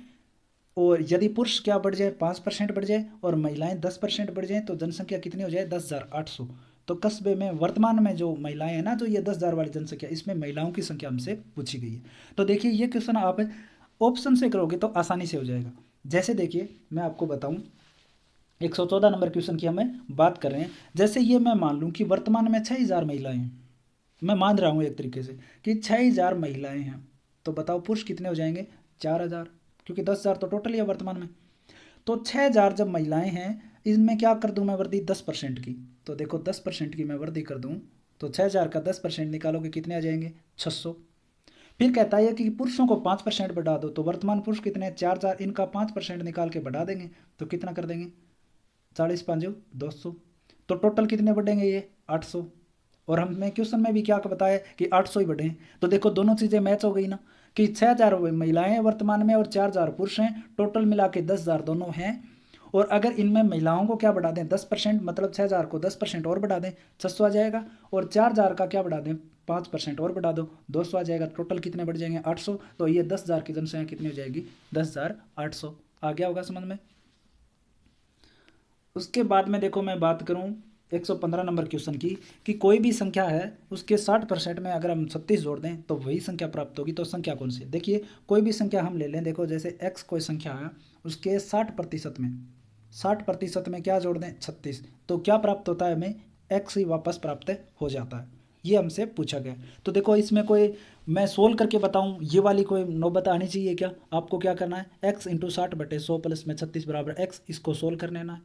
Speaker 1: और यदि पुरुष क्या बढ़ जाए 5% बढ़ जाए और महिलाएं 10% बढ़ जाए तो जनसंख्या कितनी हो जाए 10,800। तो कस्बे में वर्तमान में जो महिलाएं हैं ना, जो ये 10,000 वाली जनसंख्या, इसमें महिलाओं की संख्या हमसे पूछी गई है। तो देखिए ये क्वेश्चन आप ऑप्शन से करोगे तो आसानी से हो जाएगा। जैसे देखिए मैं आपको बताऊं, 114 नंबर क्वेश्चन की हमें बात कर रहे हैं। जैसे ये मैं मान लूँ कि वर्तमान में 6,000 महिलाएं हैं, मैं मान रहा हूँ एक तरीके से कि 6,000 महिलाएं हैं, तो बताओ पुरुष कितने हो जाएंगे 4,000, क्योंकि 10,000 तो टोटल ही है वर्तमान में। तो 6,000 जब महिलाएं हैं, इनमें क्या कर दूं मैं वृद्धि 10% की। तो देखो 10% की मैं वृद्धि कर दूं तो 6,000 का 10% निकालोगे कितने आ जाएंगे 600। फिर कहता है कि पुरुषों को 5% बढ़ा दो, तो वर्तमान पुरुष कितने हैं 4,000, इनका 5% निकाल के बढ़ा देंगे तो कितना कर देंगे 40 5 200, तो टोटल कितने बढ़ेंगे ये 800। और हमें क्वेश्चन में भी क्या बताया कि 800 ही बढ़े। तो देखो दोनों चीज़ें मैच हो गई ना, कि 6,000 महिलाएं हैं वर्तमान में और 4,000 पुरुष हैं, टोटल मिला के 10,000 दोनों हैं। और अगर इनमें महिलाओं को क्या बढ़ा दें 10%, मतलब 6,000 को 10% और बढ़ा दें 600 आ जाएगा, और 4,000 का क्या बढ़ा दें 5% और बढ़ा दो 200 आ जाएगा, टोटल कितने बढ़ जाएंगे 800। तो ये 10,000 की जनसंख्या कितनी हो जाएगी 10,800। आ गया होगा समझ में। उसके बाद में देखो मैं बात करूं 115 नंबर क्वेश्चन की, कि कोई भी संख्या है उसके 60% में अगर हम 36 जोड़ दें तो वही संख्या प्राप्त होगी। तो संख्या कौन सी है, देखिए कोई भी संख्या हम ले लें, देखो जैसे x कोई संख्या है उसके 60% में क्या जोड़ दें 36, तो क्या प्राप्त होता है हमें x ही वापस प्राप्त हो जाता है। ये हमसे पूछा गया। तो देखो इसमें कोई मैं सोल्व करके बताऊं, ये वाली कोई नौबत आनी चाहिए क्या। आपको क्या करना है x इंटू 60/100 प्लस में 36 बराबर x, इसको सोल्व कर लेना है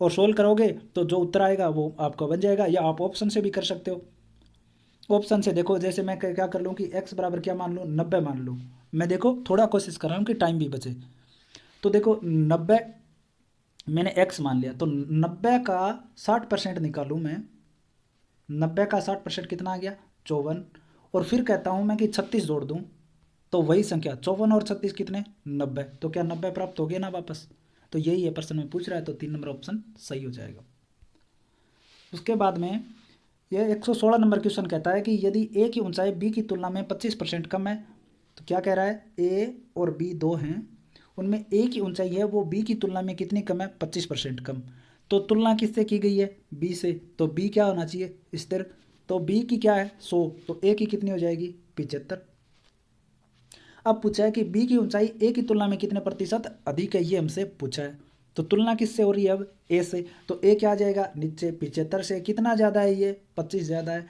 Speaker 1: और सोल्व करोगे तो जो उत्तर आएगा वो आपका बन जाएगा। या आप ऑप्शन से भी कर सकते हो। ऑप्शन से देखो जैसे मैं क्या कर लूँ कि x बराबर क्या मान लूँ 90 मान लूँ। मैं देखो थोड़ा कोशिश कर रहा हूँ कि टाइम भी बचे। तो देखो 90 मैंने x मान लिया, तो 90 का 60% निकालूँ मैं, 90 का 60% कितना आ गया 54। और फिर कहता हूँ मैं कि 36 जोड़ दूँ तो वही संख्या 54 और 36 कितने 90, तो क्या 90 प्राप्त हो गया ना वापस। तो यही है प्रश्न में पूछ रहा है, तो 3 नंबर ऑप्शन सही हो जाएगा। उसके बाद में ये 116 नंबर क्वेश्चन कहता है कि यदि ए की ऊंचाई बी की तुलना में 25% कम है, तो क्या कह रहा है ए और बी दो हैं, उनमें ए की ऊंचाई है वो बी की तुलना में कितनी कम है 25% कम। तो तुलना किससे की गई है बी से, तो बी क्या होना चाहिए स्थिर, तो बी की क्या है 100, तो ए की कितनी हो जाएगी 75। अब पूछा है कि बी की ऊंचाई ए की तुलना में कितने प्रतिशत अधिक है, ये हमसे पूछा है। तो तुलना किससे हो रही है अब ए से, तो ए क्या आ जाएगा नीचे 75 से, कितना ज़्यादा है ये 25 ज़्यादा है,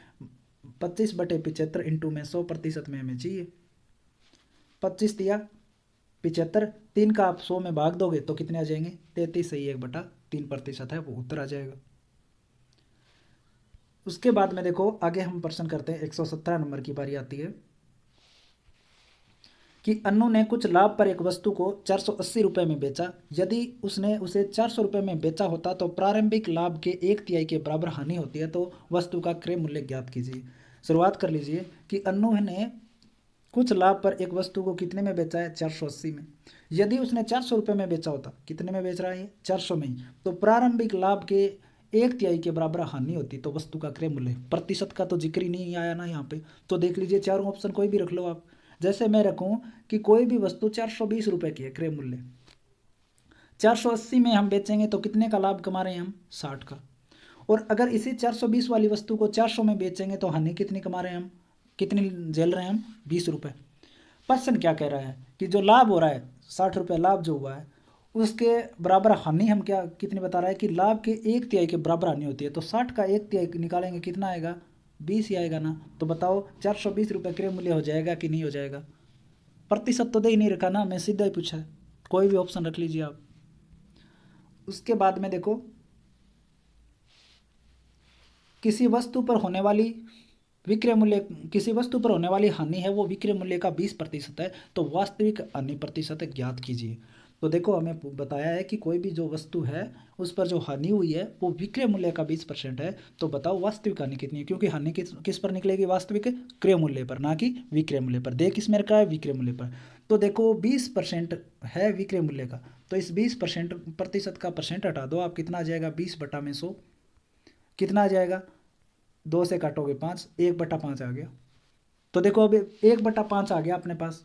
Speaker 1: 25/75 इंटू में 100% में हमें चाहिए। 25 दिया 75, 3 का आप 100 में भाग दोगे तो कितने आ जाएंगे? 33 सही 1/3% है, वो उत्तर आ जाएगा। उसके बाद में देखो आगे हम प्रश्न करते हैं। 117 नंबर की बारी आती है कि अन्नू ने कुछ लाभ पर एक वस्तु को 480 रुपये में बेचा। यदि उसने उसे 400 रुपये में बेचा होता तो प्रारंभिक लाभ के 1/3 के बराबर हानि होती है, तो वस्तु का क्रय मूल्य ज्ञात कीजिए। शुरुआत कर लीजिए कि अन्नू ने कुछ लाभ पर एक वस्तु को कितने में बेचा है? 480 में। यदि उसने 400 रुपये में बेचा होता, कितने में बेच रहा है? 400 में ही, तो प्रारंभिक लाभ के 1/3 के बराबर हानि होती तो वस्तु का क्रय मूल्य। प्रतिशत का तो जिक्र ही नहीं आया ना यहाँ पे, तो देख लीजिए चारों ऑप्शन कोई भी रख लो आप। जैसे मैं रखूं कि कोई भी वस्तु 420 रुपये की है, क्रय मूल्य 480 में हम बेचेंगे तो कितने का लाभ कमा रहे हैं हम? 60 का। और अगर इसी 420 वाली वस्तु को 400 में बेचेंगे तो हानि कितनी कमा रहे हैं हम? कितनी झेल रहे हैं हम? 20 रुपये। पर्सन क्या कह रहा है कि जो लाभ हो रहा है 60 रुपये लाभ जो हुआ है उसके बराबर हानि हम क्या कितनी बता रहा है कि लाभ के 1/3 के बराबर हानि होती है। तो 60 का 1/3 निकालेंगे कितना आएगा? 20 ही आएगा ना। तो बताओ 420 रुपये क्रय मूल्य हो जाएगा कि नहीं हो जाएगा? प्रतिशत तो दे ही नहीं रखा ना, मैं सीधा ही पूछा है, कोई भी ऑप्शन रख लीजिए आप। उसके बाद में देखो किसी वस्तु पर होने वाली विक्रय मूल्य, किसी वस्तु पर होने वाली हानि है वो विक्रय मूल्य का 20% है, तो वास्तविक हानि प्रतिशत ज्ञात कीजिए। तो देखो हमें बताया है कि कोई भी जो वस्तु है उस पर जो हानि हुई है वो विक्रय मूल्य का 20% है, तो बताओ वास्तविक हानि कितनी है? क्योंकि हानि किस पर निकलेगी? वास्तविक क्रय मूल्य पर, ना कि विक्रय मूल्य पर। देख किस में रखा है? विक्रय मूल्य पर। तो देखो 20% है विक्रय मूल्य का, तो इस 20% प्रतिशत का परसेंट हटा दो आप, कितना आ जाएगा? 20/100 कितना आ जाएगा? 2 से काटोगे 5, 1/5 आ गया। तो देखो अब 1/5 आ गया अपने पास।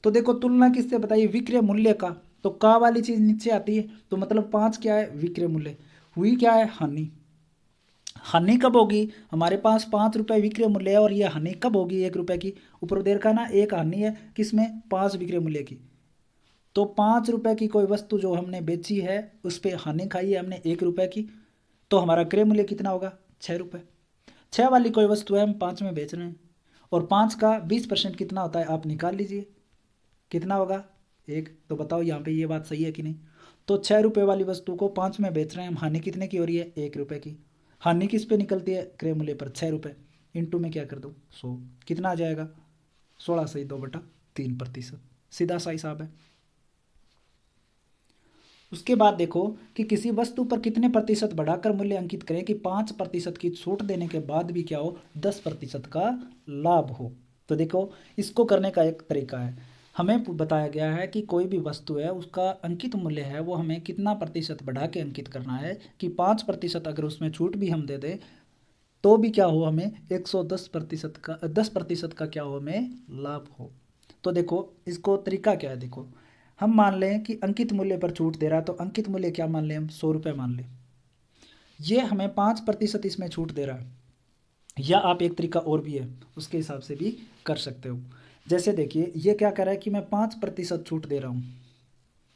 Speaker 1: तो देखो तुलना किससे बताइए? विक्रय मूल्य का। तो का वाली चीज नीचे आती है, तो मतलब 5 क्या है? विक्रय मूल्य। हुई क्या है? हानि। हानि कब होगी? हमारे पास 5 रुपये विक्रय मूल्य है और ये हानि कब होगी? 1 रुपये की। ऊपर देखा ना, एक हानि है किसमें? 5 विक्रय मूल्य की। तो 5 रुपये की कोई वस्तु जो हमने बेची है उस पर हानि खाई है हमने 1 रुपये की, तो हमारा क्रय मूल्य कितना होगा? 6 रुपये। 6 वाली कोई वस्तु है हम 5 में बेच रहे हैं, और 5 का 20% कितना होता है? आप निकाल लीजिए कितना होगा? 1। तो बताओ यहाँ पे ये बात सही है कि नहीं? तो 6 रुपये वाली वस्तु को 5 में बेच रहे हैं हम, हानि कितने की हो रही है? 1 रुपये की। हानि किस पे निकलती है? क्रय मूल्य पर। 6 रुपये इंटू में क्या कर दो? 100, कितना आ जाएगा? 16 सही 2/3%। सीधा सा हिसाब है। उसके बाद देखो कि किसी वस्तु पर कितने प्रतिशत बढ़ाकर मूल्य अंकित करें कि 5% की छूट देने के बाद भी क्या हो? 10% का लाभ हो। तो देखो इसको करने का एक तरीका है। हमें बताया गया है कि कोई भी वस्तु है उसका अंकित मूल्य है वो हमें कितना प्रतिशत बढ़ा के अंकित करना है कि 5% अगर उसमें छूट भी हम दे दें तो भी क्या हो? हमें 110% का 10% का क्या हो? हमें लाभ हो। तो देखो इसको तरीका क्या है, देखो हम मान लें कि अंकित मूल्य पर छूट दे रहा है, तो अंकित मूल्य क्या मान लें हम? 100 रुपये मान लें। ये हमें 5% इसमें छूट दे रहा है, या आप एक तरीका और भी है उसके हिसाब से भी कर सकते हो। जैसे देखिए ये क्या कर रहा है कि मैं 5% छूट दे रहा हूँ,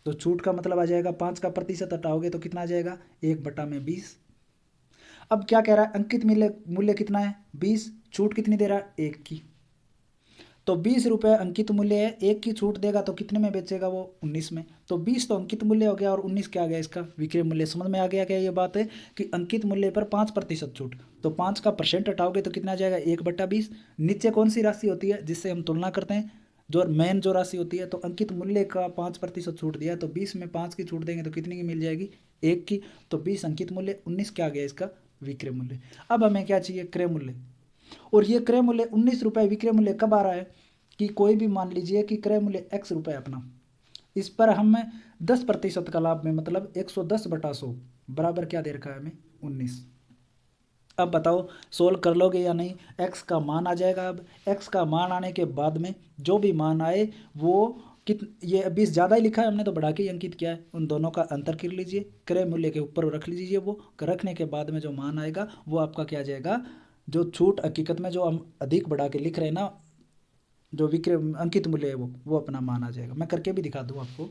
Speaker 1: तो छूट का मतलब आ जाएगा 5 का प्रतिशत हटाओगे तो कितना आ जाएगा? 1/20। अब क्या कह रहा है? अंकित मूल्य मूल्य कितना है? 20। छूट कितनी दे रहा है? 1 की। तो 20 रुपये अंकित मूल्य है, 1 की छूट देगा तो कितने में बेचेगा वो? 19 में। तो 20 तो अंकित मूल्य हो गया और 19 क्या आ गया? इसका विक्रय मूल्य। समझ में आ गया क्या ये बात है कि अंकित मूल्य पर 5% छूट, तो 5 का परसेंट हटाओगे तो कितना आ जाएगा? 1/20। नीचे कौन सी राशि होती है जिससे हम तुलना करते हैं? जो मेन जो राशि होती है। तो अंकित मूल्य का 5% छूट दिया, तो 20 में 5 की छूट देंगे तो कितनी की मिल जाएगी? 1 की। तो 20 अंकित मूल्य, 19 क्या आ गया इसका? विक्रय मूल्य। अब हमें क्या चाहिए? क्रय मूल्य। और ये क्रय मूल्य 19 रुपये विक्रय मूल्य कब आ रहा है कि कोई भी मान लीजिए कि क्रय मूल्य x रुपये अपना, इस पर हमें 10% का लाभ में मतलब 110/100 बराबर क्या दे रखा है हमें? 19। अब बताओ सोल्व कर लोगे या नहीं? x का मान आ जाएगा। अब x का मान आने के बाद में जो भी मान आए वो ये 20 ज़्यादा ही लिखा है हमने तो बढ़ा के ही अंकित किया है, उन दोनों का अंतर कर लीजिए, क्रय मूल्य के ऊपर रख लीजिए। वो रखने के बाद में जो मान आएगा वो आपका क्या आ जाएगा? जो छूट हकीकत में जो हम अधिक बढ़ा के लिख रहे हैं ना, जो विक्रय अंकित मूल्य है वो अपना मान आ जाएगा। मैं करके भी दिखा दूँ आपको,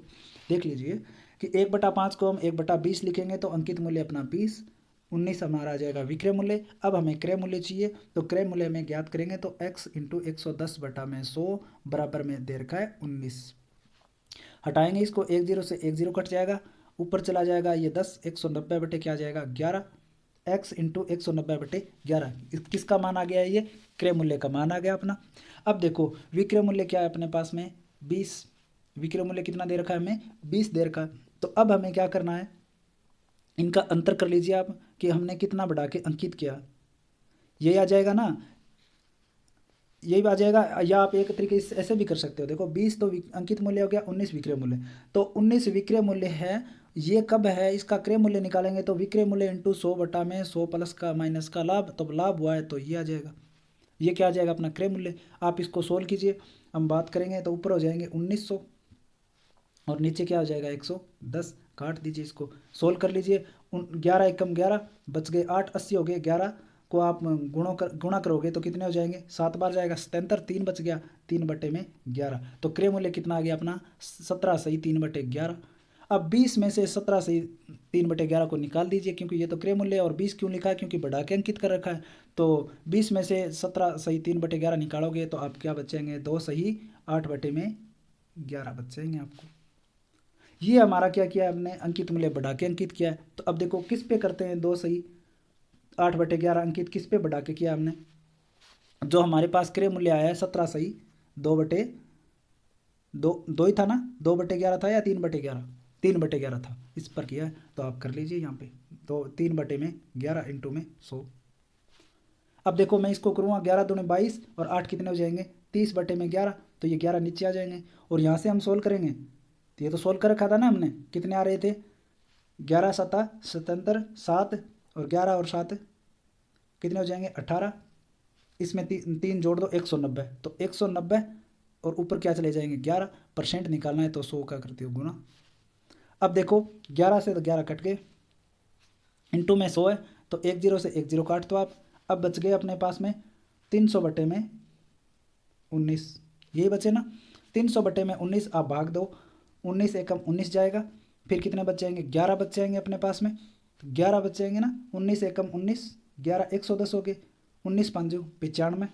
Speaker 1: देख लीजिए कि 1/5 को हम 1/20 लिखेंगे तो अंकित मूल्य अपना 20, 19 हमारा आ जाएगा विक्रय मूल्य। अब हमें क्रय मूल्य चाहिए, तो क्रय मूल्य में ज्ञात करेंगे तो x इंटू 110/100 बराबर में दे रखा है 19। हटाएंगे इसको, 10 से 10 कट जाएगा, ऊपर चला जाएगा ये 10, 190 बटे क्या आ जाएगा 11, x इंटू 190/11 किसका मान आ गया है, ये क्रय मूल्य का मान आ गया अपना। अब देखो विक्रय मूल्य क्या है अपने पास में 20, विक्रय मूल्य कितना दे रखा है हमें 20 दे रखा है। तो अब हमें क्या करना है, इनका अंतर कर लीजिए आप कि हमने कितना बढ़ा के अंकित किया, ये आ जाएगा ना, यही आ जाएगा। या आप एक तरीके से ऐसे भी कर सकते हो, देखो 20 तो अंकित मूल्य हो गया, 19 विक्रय मूल्य, तो 19 विक्रय मूल्य है, ये कब है, इसका क्रय मूल्य निकालेंगे तो विक्रय मूल्य इंटू 100/100 प्लस का माइनस का लाभ, तो लाभ हुआ है तो ये आ जाएगा, ये क्या आ जाएगा अपना क्रय मूल्य। आप इसको सोल्व कीजिए, हम बात करेंगे तो ऊपर हो जाएंगे 1900 और नीचे क्या हो जाएगा 110, काट दीजिए इसको, सोल्व कर लीजिए। 11 एकम 11 बच गए 8, 80 हो गए, 11 को आप गुणा करोगे तो कितने हो जाएंगे 7 बार जाएगा 77, 3 बच गया 3/11। तो क्रय मूल्य कितना आ गया अपना 17 सही 3/11। अब 20 में से 17 सही 3/11 को निकाल दीजिए, क्योंकि ये तो क्रय मूल्य है, और 20 क्यों लिखा है क्योंकि बढ़ा के अंकित कर रखा है। तो 20 में से 17 सही 3/11 निकालोगे तो आप क्या बचेंगे 2 सही 8/11 बचेंगे आपको। ये हमारा क्या किया हमने अंकित मूल्य बढ़ा के अंकित किया है। तो अब देखो किस पे करते हैं 2 सही 8/11 अंकित किस पे बढ़ा के किया हमने, जो हमारे पास क्रय मूल्य आया है 17 सही 2/2 ही था ना, 2/11 था या 3/11, 3/11 था, इस पर किया है। तो आप कर लीजिए यहाँ पे, तो 3/11 इंटू में 100। अब देखो मैं इसको करूँगा 11 दूनी 22 और 8 कितने हो जाएंगे 30/11, तो ये 11 नीचे आ जाएंगे, और यहाँ से हम सोल्व करेंगे तो ये तो सोल्व कर रखा था ना हमने, कितने आ रहे थे 11 7 77, 7 और 11 और 7 कितने हो जाएंगे 18, इसमें 3 जोड़ दो 190, तो 190 और ऊपर क्या चले जाएंगे 11% निकालना है तो 100 का करते हो गुना। अब देखो 11 से तो 11 कट गए, इंटू में 100 है तो 10 से 10 काट दो आप। अब बच गए अपने पास में 300/19, यही बचे ना 300/19, आप भाग दो 19 एकम 19 जाएगा, फिर कितने बच जाएंगे 11 बच जाएंगे अपने पास में, तो 11 बच जाएंगे ना 19 एकम 19, 11 110 हो गए, 19 5 95,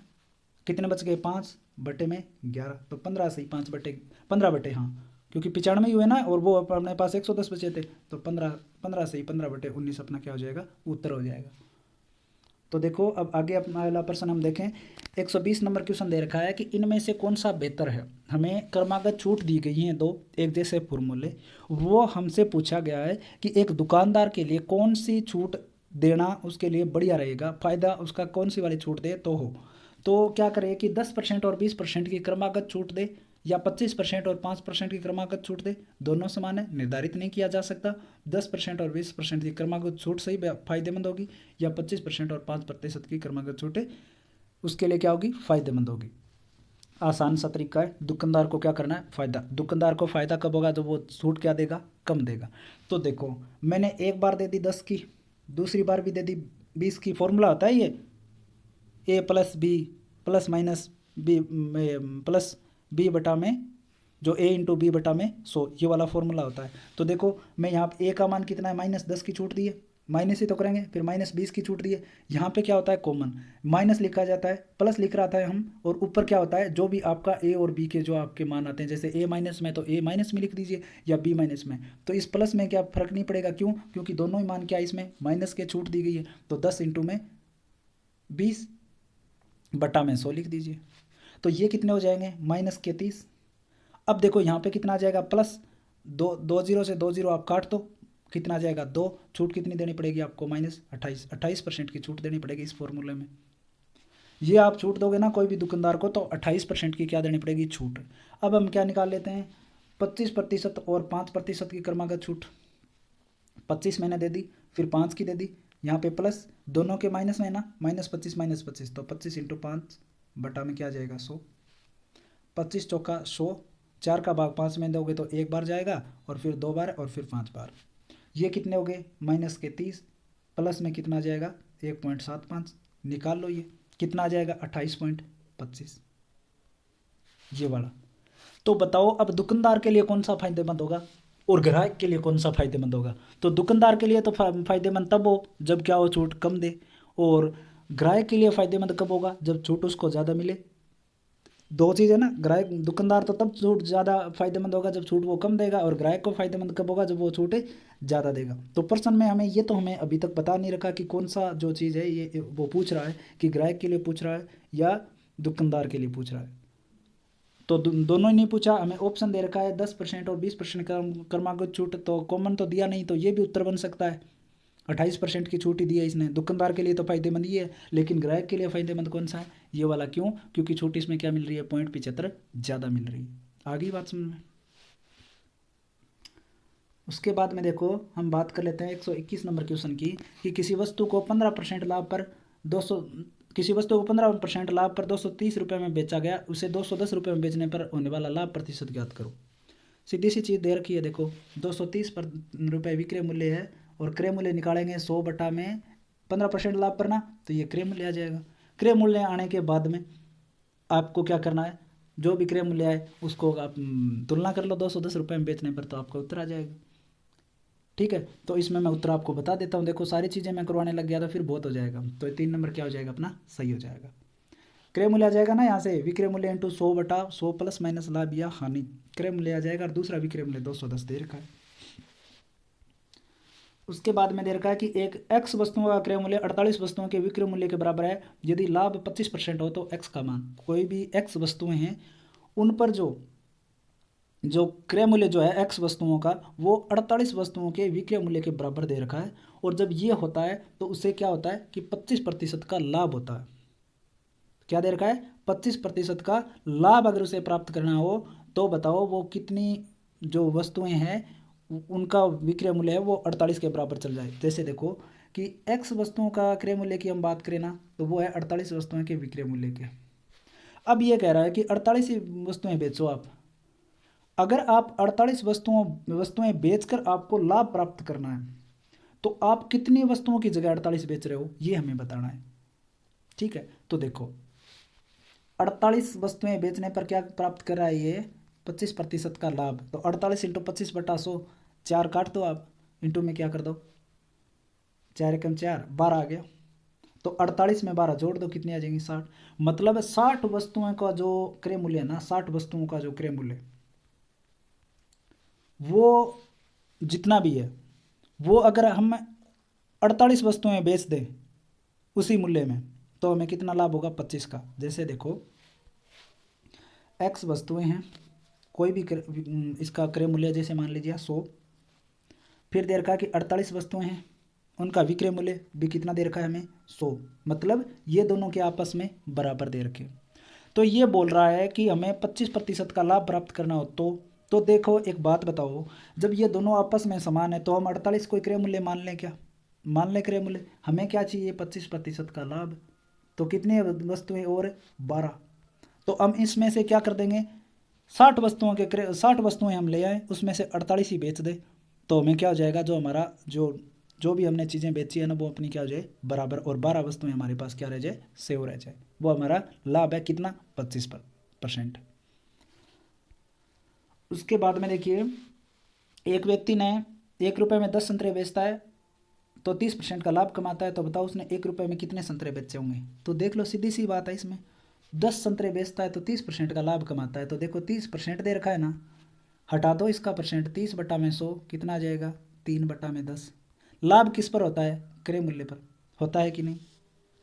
Speaker 1: कितने बच गए 5/11, तो 15 सही 5/15 हाँ, क्योंकि 95 ही हुए ना और वो अपने पास 110 बचे थे, तो 15 सही 15/19 अपना क्या हो जाएगा उत्तर हो जाएगा। तो देखो अब आगे अपना अगला प्रश्न हम देखें, 120 नंबर क्वेश्चन दे रखा है कि इनमें से कौन सा बेहतर है। हमें क्रमागत छूट दी गई हैं 2 एक जैसे फॉर्मूले, वो हमसे पूछा गया है कि एक दुकानदार के लिए कौन सी छूट देना उसके लिए बढ़िया रहेगा, फ़ायदा उसका कौन सी वाली छूट दे तो हो। तो क्या करें कि 10% और 20% की क्रमागत छूट दे, या 25% और 5% की क्रमागत छूट दे, दोनों समान है, निर्धारित नहीं किया जा सकता। 10% और 20% की क्रमागत छूट सही फायदेमंद होगी, या 25% और 5% की क्रमागत छूट उसके लिए क्या होगी फायदेमंद होगी। आसान सा तरीका है, दुकानदार को क्या करना है फ़ायदा, दुकानदार को फ़ायदा कब होगा जब वो छूट क्या देगा कम देगा। तो देखो मैंने एक बार दे दी 10 की, दूसरी बार भी दे दी 20 की, फॉर्मूला होता है ये A+B plus minus B plus B बटा में जो A/B/100, ये वाला फॉर्मूला होता है। तो देखो मैं यहाँ पे A का मान कितना है -10 की छूट दी है, माइनस ही तो करेंगे, फिर -20 की छूट दी है। यहाँ पे क्या होता है कॉमन माइनस लिखा जाता है, प्लस लिख रहा था हम, और ऊपर क्या होता है जो भी आपका A और B के जो आपके मान आते हैं, जैसे A माइनस में तो A माइनस में लिख दीजिए या B माइनस में, तो इस प्लस में क्या फ़र्क नहीं पड़ेगा, क्यों, क्योंकि दोनों ही मान क्या इसमें माइनस के छूट दी गई है। तो 10 इंटू में 20 बटा में 100 लिख दीजिए, तो ये कितने हो जाएंगे -30। अब देखो यहाँ पे कितना आ जाएगा प्लस 2 से 2 आप काट दो, कितना आ जाएगा 2, छूट कितनी देनी पड़ेगी आपको -28% की छूट देनी पड़ेगी इस फॉर्मूले में। ये आप छूट दोगे ना कोई भी दुकानदार को तो 28% की क्या देनी पड़ेगी छूट। अब हम क्या निकाल लेते हैं 25% और 5% की क्रमागत छूट, 25 मैंने दे दी फिर 5 की दे दी, यहाँ पे प्लस दोनों के माइनस में है ना -25 तो 25 इंटू 5 बटा में क्या आ जाएगा 100, 25 चौका 100, 4 का भाग 5 में दोगे तो 1 बार जाएगा और फिर 2 बार और फिर 5 बार। ये कितने हो गए -30, प्लस में कितना आ जाएगा 1.75, निकाल लो ये कितना आ जाएगा 28.25, ये वाला। तो बताओ अब दुकानदार के लिए कौन सा फायदेमंद होगा, और ग्राहक के लिए कौन सा फायदेमंद होगा? तो दुकानदार के लिए तो फायदेमंद तब हो जब क्या हो, छूट कम दे। और ग्राहक के लिए फायदेमंद कब होगा? जब छूट उसको ज़्यादा मिले। दो चीज़ है ना, ग्राहक दुकानदार तो तब छूट ज़्यादा फायदेमंद होगा जब छूट वो कम देगा, और ग्राहक को फायदेमंद कब होगा? जब वो छूट ज़्यादा देगा। तो प्रश्न में हमें ये तो हमें अभी तक बता नहीं रखा कि कौन सा जो चीज़ है ये वो पूछ रहा है कि ग्राहक के लिए पूछ रहा है या दुकानदार के लिए पूछ रहा है। तो दोनों ही नहीं पूछा, हमें ऑप्शन दे रखा है 10% और 20% क्रमागत छूट, तो कॉमन तो दिया नहीं, तो ये भी उत्तर बन सकता है। 28% की छूट ही दी है इसने। दुकानदार के लिए तो फायदेमंद ही है, लेकिन ग्राहक के लिए फायदेमंद कौन सा है? ये वाला। क्यों? क्योंकि छूट इसमें क्या मिल रही है? 0.75 ज़्यादा मिल रही है। आ गई बात समझ में? उसके बाद में देखो हम बात कर लेते हैं 121 नंबर क्वेश्चन की, कि किसी वस्तु को 15% लाभ पर 200 किसी वस्तु को 15% लाभ पर 230 रुपये में बेचा गया, उसे 210 रुपये में बेचने पर होने वाला लाभ प्रतिशत ज्ञात करो। सीधी सी चीज़ दे रखी है, देखो 230 रुपये विक्रय मूल्य है, और क्रय मूल्य निकालेंगे 100 बटा में 15% लाभ पर ना, तो ये क्रय मूल्य आ जाएगा। क्रय मूल्य आने के बाद में आपको क्या करना है? जो भी क्रय मूल्य आए उसको आप तुलना कर लो 210 रुपये में बेचने पर, तो आपका उत्तर आ जाएगा। ठीक है, तो इसमें मैं उत्तर आपको बता देता हूँ। देखो सारी चीज़ें मैं करवाने लग गया तो फिर बहुत हो जाएगा, तो 3 नंबर क्या हो जाएगा अपना? सही हो जाएगा। क्रय मूल्य आ जाएगा ना यहाँ से, विक्रय मूल्य इंटू 100 बटा 100 प्लस माइनस लाभ या हानि, क्रय मूल्य आ जाएगा। और दूसरा विक्रय मूल्य 210 दे रखा है। उसके बाद में दे रखा है कि एक एक्स वस्तुओं का क्रय मूल्य 48 वस्तुओं के विक्रय मूल्य के बराबर है, यदि लाभ 25% हो तो एक्स का मान। कोई भी एक्स वस्तुएं हैं उन पर जो क्रय मूल्य जो है एक्स वस्तुओं का, वो 48 वस्तुओं के विक्रय मूल्य के बराबर दे रखा है। और जब ये होता है तो उससे क्या होता है कि 25% का लाभ होता है। क्या दे रखा है? 25% का लाभ अगर उसे प्राप्त करना हो तो बताओ वो कितनी जो वस्तुएं हैं उनका विक्रय मूल्य है वो 48 के बराबर चल जाए। जैसे देखो कि एक्स वस्तुओं का क्रय मूल्य की हम बात करें ना, तो वो है 48 वस्तुएं के विक्रय मूल्य के। अब ये कह रहा है कि 48 ही वस्तुएं बेचो आप। अगर आप 48 वस्तुएं बेचकर आपको लाभ प्राप्त करना है, तो आप कितनी वस्तुओं की जगह 48 बेच रहे हो ये हमें बताना है। ठीक है, तो देखो 48 वस्तुएं बेचने पर क्या प्राप्त कर रहा है ये? 25% का लाभ। तो 48 इंटू 25 बटा 100, 4 काट दो आप, इंटू में क्या कर दो, 4 एकम 4, 12 आ गया। तो 48 में 12 जोड़ दो, कितनी आ जाएंगी? 60। मतलब 60 वस्तुओं का जो क्रय मूल्य है ना, 60 वस्तुओं का जो क्रय मूल्य वो जितना भी है, वो अगर हम 48 वस्तुएं बेच दें उसी मूल्य में, तो हमें कितना लाभ होगा? 25 का। जैसे देखो एक्स वस्तुएं हैं, कोई भी इसका क्रय मूल्य जैसे मान लीजिए 100, फिर दे रखा है कि 48 वस्तुएं हैं, उनका विक्रय मूल्य भी कितना दे रखा है हमें? 100। मतलब ये दोनों के आपस में बराबर दे रखे। तो ये बोल रहा है कि हमें 25% का लाभ प्राप्त करना हो तो देखो एक बात बताओ, जब ये दोनों आपस में समान है तो हम 48 को क्रय मूल्य मान लें क्या? मान लें क्रय मूल्य। हमें क्या चाहिए? 25% का लाभ। तो कितनी वस्तुएं और? 12। तो हम इसमें से क्या कर देंगे? 60 वस्तुएं हम ले आए, उसमें से 48 ही बेच दे, तो हमें क्या हो जाएगा? जो हमारा जो जो भी हमने चीज़ें बेची है ना, वो अपनी क्या हो जाए? बराबर। और 12 वस्तुएं हमारे पास क्या रह जाए? सेव रह जाए। वो हमारा लाभ है कितना? 25%। उसके बाद में देखिए, एक व्यक्ति ने 1 रुपये में 10 संतरे बेचता है तो 30% का लाभ कमाता है। तो बताओ उसने 1 रुपये में कितने संतरे बेचे होंगे? तो देख लो सीधी सी बात है, इसमें 10 संतरे बेचता है तो 30% का लाभ कमाता है। तो देखो 30% दे रखा है ना, हटा दो इसका परसेंट, 30 बटा में 100 कितना आ जाएगा? 3 बटा में 10। लाभ किस पर होता है? क्रय मूल्य पर होता है कि नहीं?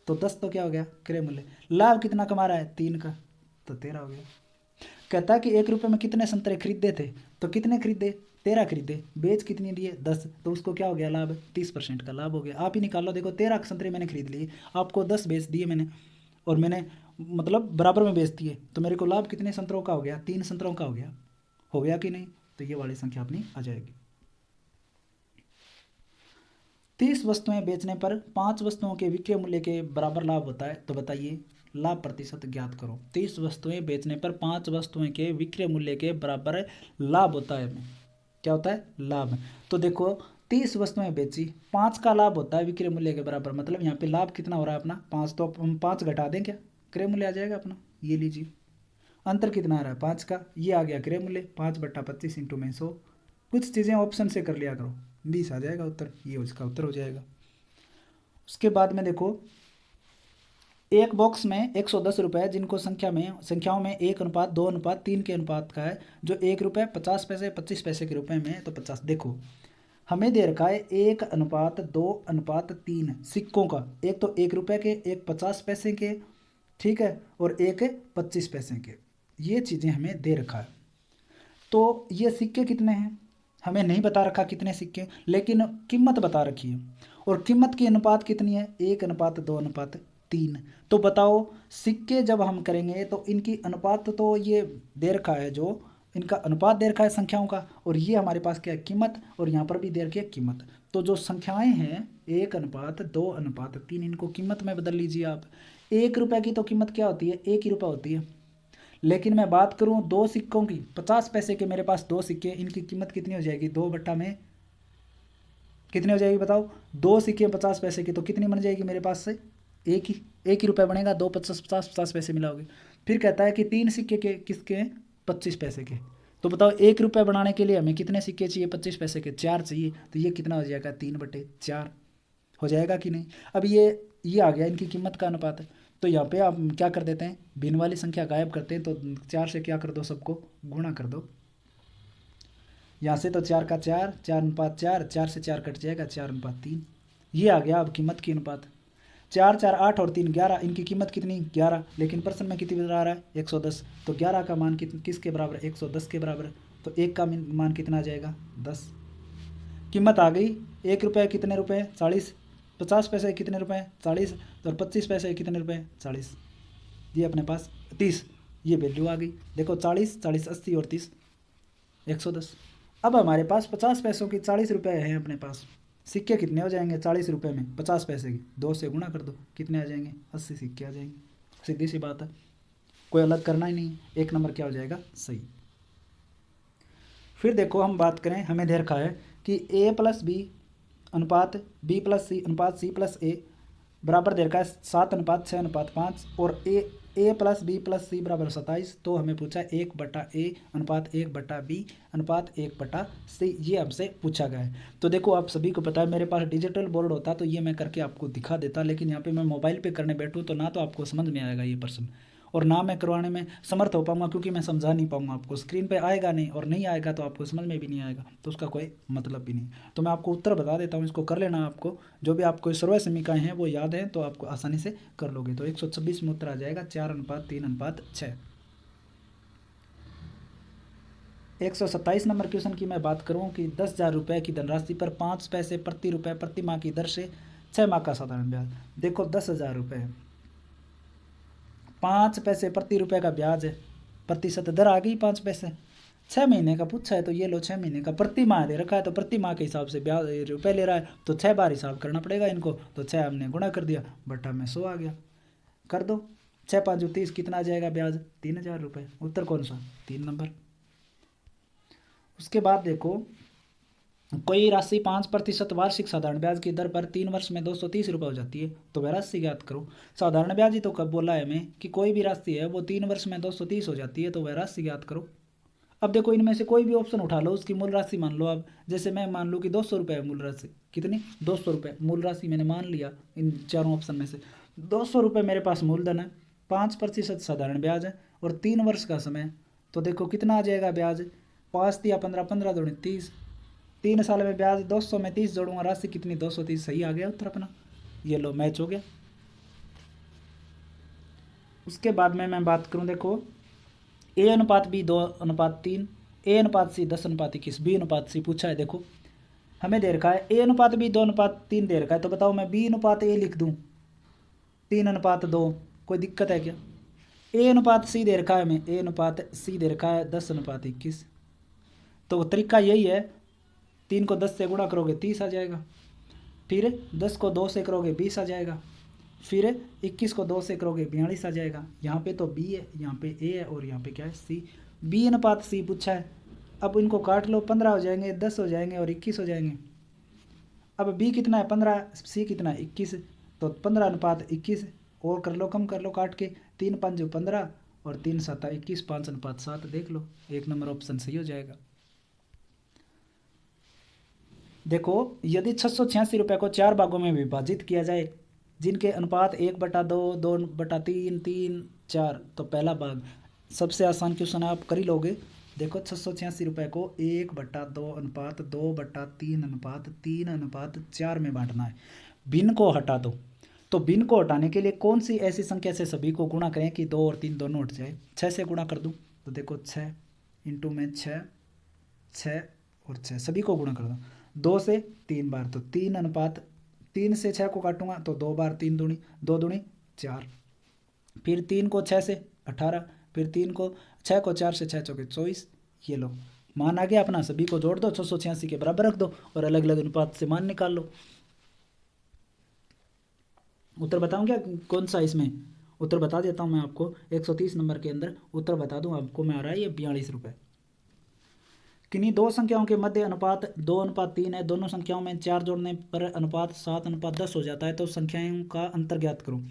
Speaker 1: तो 10 तो क्या हो गया? क्रय मूल्य। लाभ कितना कमा रहा है? 3 का, तो 13 हो गया। कहता है कि 1 रुपये में कितने संतरे खरीदे थे? तो कितने खरीदे? 13 खरीदे। बेच कितनी दिए? 10। तो उसको क्या हो गया? लाभ 30% का लाभ हो गया। आप ही निकाल लो। देखो 13 संतरे मैंने खरीद लिए, आपको 10 बेच दिए मैंने, और मैंने मतलब बराबर में बेच दिए, तो मेरे को लाभ कितने संतरों का हो गया? 3 संतरों का हो गया। हो गया कि नहीं? तो ये वाली संख्या अपनी आ जाएगी। 30 वस्तुएं बेचने पर 5 वस्तुओं के विक्रय मूल्य के बराबर लाभ होता है। तो बताइए लाभ प्रतिशत ज्ञात करो। 30 वस्तुएं बेचने पर 5 वस्तुएं के विक्रय मूल्य के बराबर लाभ होता है। क्या होता है? लाभ। तो देखो 30 वस्तुएं बेची, 5 का लाभ होता है विक्रय मूल्य के बराबर, मतलब यहाँ पे लाभ कितना हो रहा है अपना? 5। तो हम 5 घटा दें क्या? क्रय मूल्य आ जाएगा अपना। ये लीजिए, अंतर कितना आ रहा है? 5 का। ये आ गया क्रय मूल्य, 5 बटा 25 इंटू में 100। कुछ चीज़ें ऑप्शन से कर लिया करो। 20 आ जाएगा उत्तर, ये उसका उत्तर हो जाएगा। उसके बाद में देखो, एक बॉक्स में 110 रुपये जिनको संख्याओं में 1:2:3 के अनुपात का है, जो 1 रुपये 50 पैसे 25 पैसे के रुपए में है, तो 50। देखो हमें दे रखा है 1:2:3 सिक्कों का, एक तो 1 रुपये के, एक 50 पैसे के, ठीक है, और एक 25 पैसे के। ये चीज़ें हमें दे रखा है। तो ये सिक्के कितने हैं हमें नहीं बता रखा कितने सिक्के, लेकिन कीमत बता रखी है, और कीमत की अनुपात कितनी है 1:2:3। तो बताओ सिक्के जब हम करेंगे तो इनकी अनुपात तो ये दे रखा है, जो इनका अनुपात दे रखा है संख्याओं का, और ये हमारे पास क्या है कीमत, और यहाँ पर भी दे रखी है कीमत। तो जो संख्याएं हैं 1:2:3, इनको कीमत में बदल लीजिए आप। 1 रुपये की तो कीमत क्या होती है, 1 ही रुपये होती है। लेकिन मैं बात करूं 2 सिक्कों की, 50 पैसे के मेरे पास 2 सिक्के, इनकी कीमत कितनी हो जाएगी, 2 में कितनी हो जाएगी बताओ, 2 सिक्के 50 पैसे की, तो कितनी बन जाएगी मेरे पास से, एक ही रुपये बनेगा, 2 50 50 50 पैसे मिलाओगे। फिर कहता है कि 3 सिक्के के किसके हैं, 25 पैसे के। तो बताओ 1 रुपये बनाने के लिए हमें कितने सिक्के चाहिए, 25 पैसे के 4 चाहिए। तो ये कितना हो जाएगा, 3/4 हो जाएगा कि नहीं। अब ये आ गया इनकी कीमत का अनुपात है। तो यहाँ पे आप क्या कर देते हैं, भिन्न वाली संख्या गायब करते हैं, तो 4 से क्या कर दो, सबको गुणा कर दो। यहाँ से तो 4 का 4, 4:4, 4 से 4 कट जाएगा, 4:3। ये आ गया अब कीमत की अनुपात। 4 4 8 और 3 11, इनकी कीमत कितनी 11, लेकिन प्रश्न में कितनी बता रहा है 110। तो 11 का मान किसके बराबर है, 110 के बराबर है। तो 1 का मान कितना आ जाएगा 10। कीमत आ गई 1 रुपये कितने रुपए 40, 50 पैसे कितने रुपए 40, और 25 पैसे कितने रुपए 40। ये अपने पास 30, ये वैल्यू आ गई। देखो 40 40 80 और 30 110। अब हमारे पास 50 पैसों की 40 रुपये हैं अपने पास। सिक्के कितने हो जाएंगे 40 रुपये में 50 पैसे की, 2 से गुणा कर दो, कितने आ जाएंगे 80 सिक्के आ जाएंगे। सीधी सी बात है, कोई अलग करना ही नहीं, 1 नंबर क्या हो जाएगा सही। फिर देखो हम बात करें, हमें दे रखा है कि A+B अनुपात B+C प्लस A बराबर दे रखा है 7:6:5, और A+B+C बराबर 27। तो हमें पूछा 1/A अनुपात 1/B अनुपात 1/C, ये हमसे पूछा गया है। तो देखो आप सभी को पता है, मेरे पास डिजिटल बोर्ड होता तो ये मैं करके आपको दिखा देता, लेकिन यहाँ पे मैं मोबाइल पे करने बैठूँ तो ना तो आपको समझ में आएगा ये प्रश्न, और ना मैं करवाने में समर्थ हो पाऊंगा, क्योंकि मैं समझा नहीं पाऊंगा आपको, स्क्रीन पे आएगा नहीं, और नहीं आएगा तो आपको समझ में भी नहीं आएगा, तो उसका कोई मतलब भी नहीं। तो मैं आपको उत्तर बता देता हूँ, इसको कर लेना। आपको जो भी आपको सर्व समीकरण हैं वो याद हैं तो आपको आसानी से कर लोगे। तो 126 में उत्तर आ जाएगा 4:3:6। 127 नंबर क्वेश्चन की मैं बात करूँ कि 10,000 रुपये की धनराशि पर 5 पैसे प्रति रुपये प्रति माह की दर से 6 माह का साधारण ब्याज। देखो 10,000 रुपये, 5 पैसे प्रति रुपये का ब्याज है, प्रतिशत दर आ गई 5 पैसे। 6 महीने का पूछा है तो ये लो 6 महीने का, प्रति माह दे रखा है तो प्रति माह के हिसाब से ब्याज रुपये ले रहा है, तो 6 बार हिसाब करना पड़ेगा इनको। तो 6 हमने गुणा कर दिया, बटा में 100 आ गया, कर दो 6 5 30, कितना आ जाएगा ब्याज 3,000 रुपये। उत्तर कौन सा, 3 नंबर। उसके बाद देखो, कोई राशि 5% वार्षिक साधारण ब्याज की दर पर 3 वर्ष में 230 रुपये हो जाती है, तो वह राशि ज्ञात करो। साधारण ब्याज ही तो कब बोला है हमें कि कोई भी राशि है वो 3 वर्ष में 230 हो जाती है, तो वह राशि ज्ञात करो। अब देखो इनमें से कोई भी ऑप्शन उठा लो, उसकी मूल राशि मान लो। अब जैसे मैं मान लूँ कि 200 रुपये है मूल राशि, कितनी 200 रुपये मूल राशि मैंने मान लिया इन चारों ऑप्शन में से। 200 रुपये मेरे पास मूलधन है, 5% साधारण ब्याज है, और 3 वर्ष का समय। तो देखो कितना आ जाएगा ब्याज, 5 या 15, 15 दूनी 30, 3 साल में ब्याज 200 में 30 जोड़ूंगा, राशि कितनी 230। सही आ गया उत्तर अपना, ये लो मैच हो गया। उसके बाद में मैं बात करूं, देखो A/B 2:3, A/C 10:21, B/C पूछा है। देखो हमें दे रखा है A/B 2:3 दे रखा है, तो बताओ मैं B/A लिख दूं 3:2, कोई दिक्कत है क्या। A/C दे रखा है हमें, A/C दे रखा है 10:21। तो तरीका यही है, 3 को 10 से गुणा करोगे 30 आ जाएगा, फिर 10 को 2 से करोगे 20 आ जाएगा, फिर 21 को 2 से करोगे 42 आ जाएगा। यहाँ पे तो B है, यहाँ पे A है, और यहाँ पे क्या है C। B/C पूछा है। अब इनको काट लो, 15 हो जाएंगे, 10 हो जाएंगे और 21 हो जाएंगे। अब B कितना है 15, C कितना है 21, तो 15:21 और कर लो, कम कर लो काट के, 3 5 15 और 3 7 21, 5:7। देख लो 1 नंबर ऑप्शन सही हो जाएगा। देखो यदि 686 रुपये को 4 भागों में विभाजित किया जाए जिनके अनुपात 1/2, 2/3, 3/4, तो पहला भाग सबसे आसान क्वेश्चन है, आप कर ही लोगे। देखो 686 रुपये को 1/2 अनुपात 2/3 अनुपात 3/4 में बांटना है। भिन्न को हटा दो, तो भिन्न को हटाने के लिए कौन सी ऐसी संख्या से सभी को गुणा करें कि 2 और 3 दोनों हट जाए। 6 से गुणा कर दूँ तो देखो 6 इंटू में 6, 6 और 6 सभी को गुणा कर दो। 2 से 3 बार तो 3/3 से 6 को काटूंगा तो 2 बार 3 दूनी 2 दूनी 4, फिर 3 को 6 से 18, फिर 3 को 6 को 4 से 6 चौके 24। ये लो मान आ गया अपना, सभी को जोड़ दो 686 के बराबर रख दो और अलग अलग अनुपात से मान निकाल लो। उत्तर बताऊं क्या कौन सा, इसमें उत्तर बता देता हूं मैं आपको। 130 नंबर के अंदर उत्तर बता दूं आपको मैं, आ रहा है ये 42 रुपये। किन्हीं दो संख्याओं के मध्य अनुपात 2:3 है, दोनों संख्याओं में 4 जोड़ने पर अनुपात 7:10 हो जाता है, तो संख्याओं का अंतर ज्ञात करो।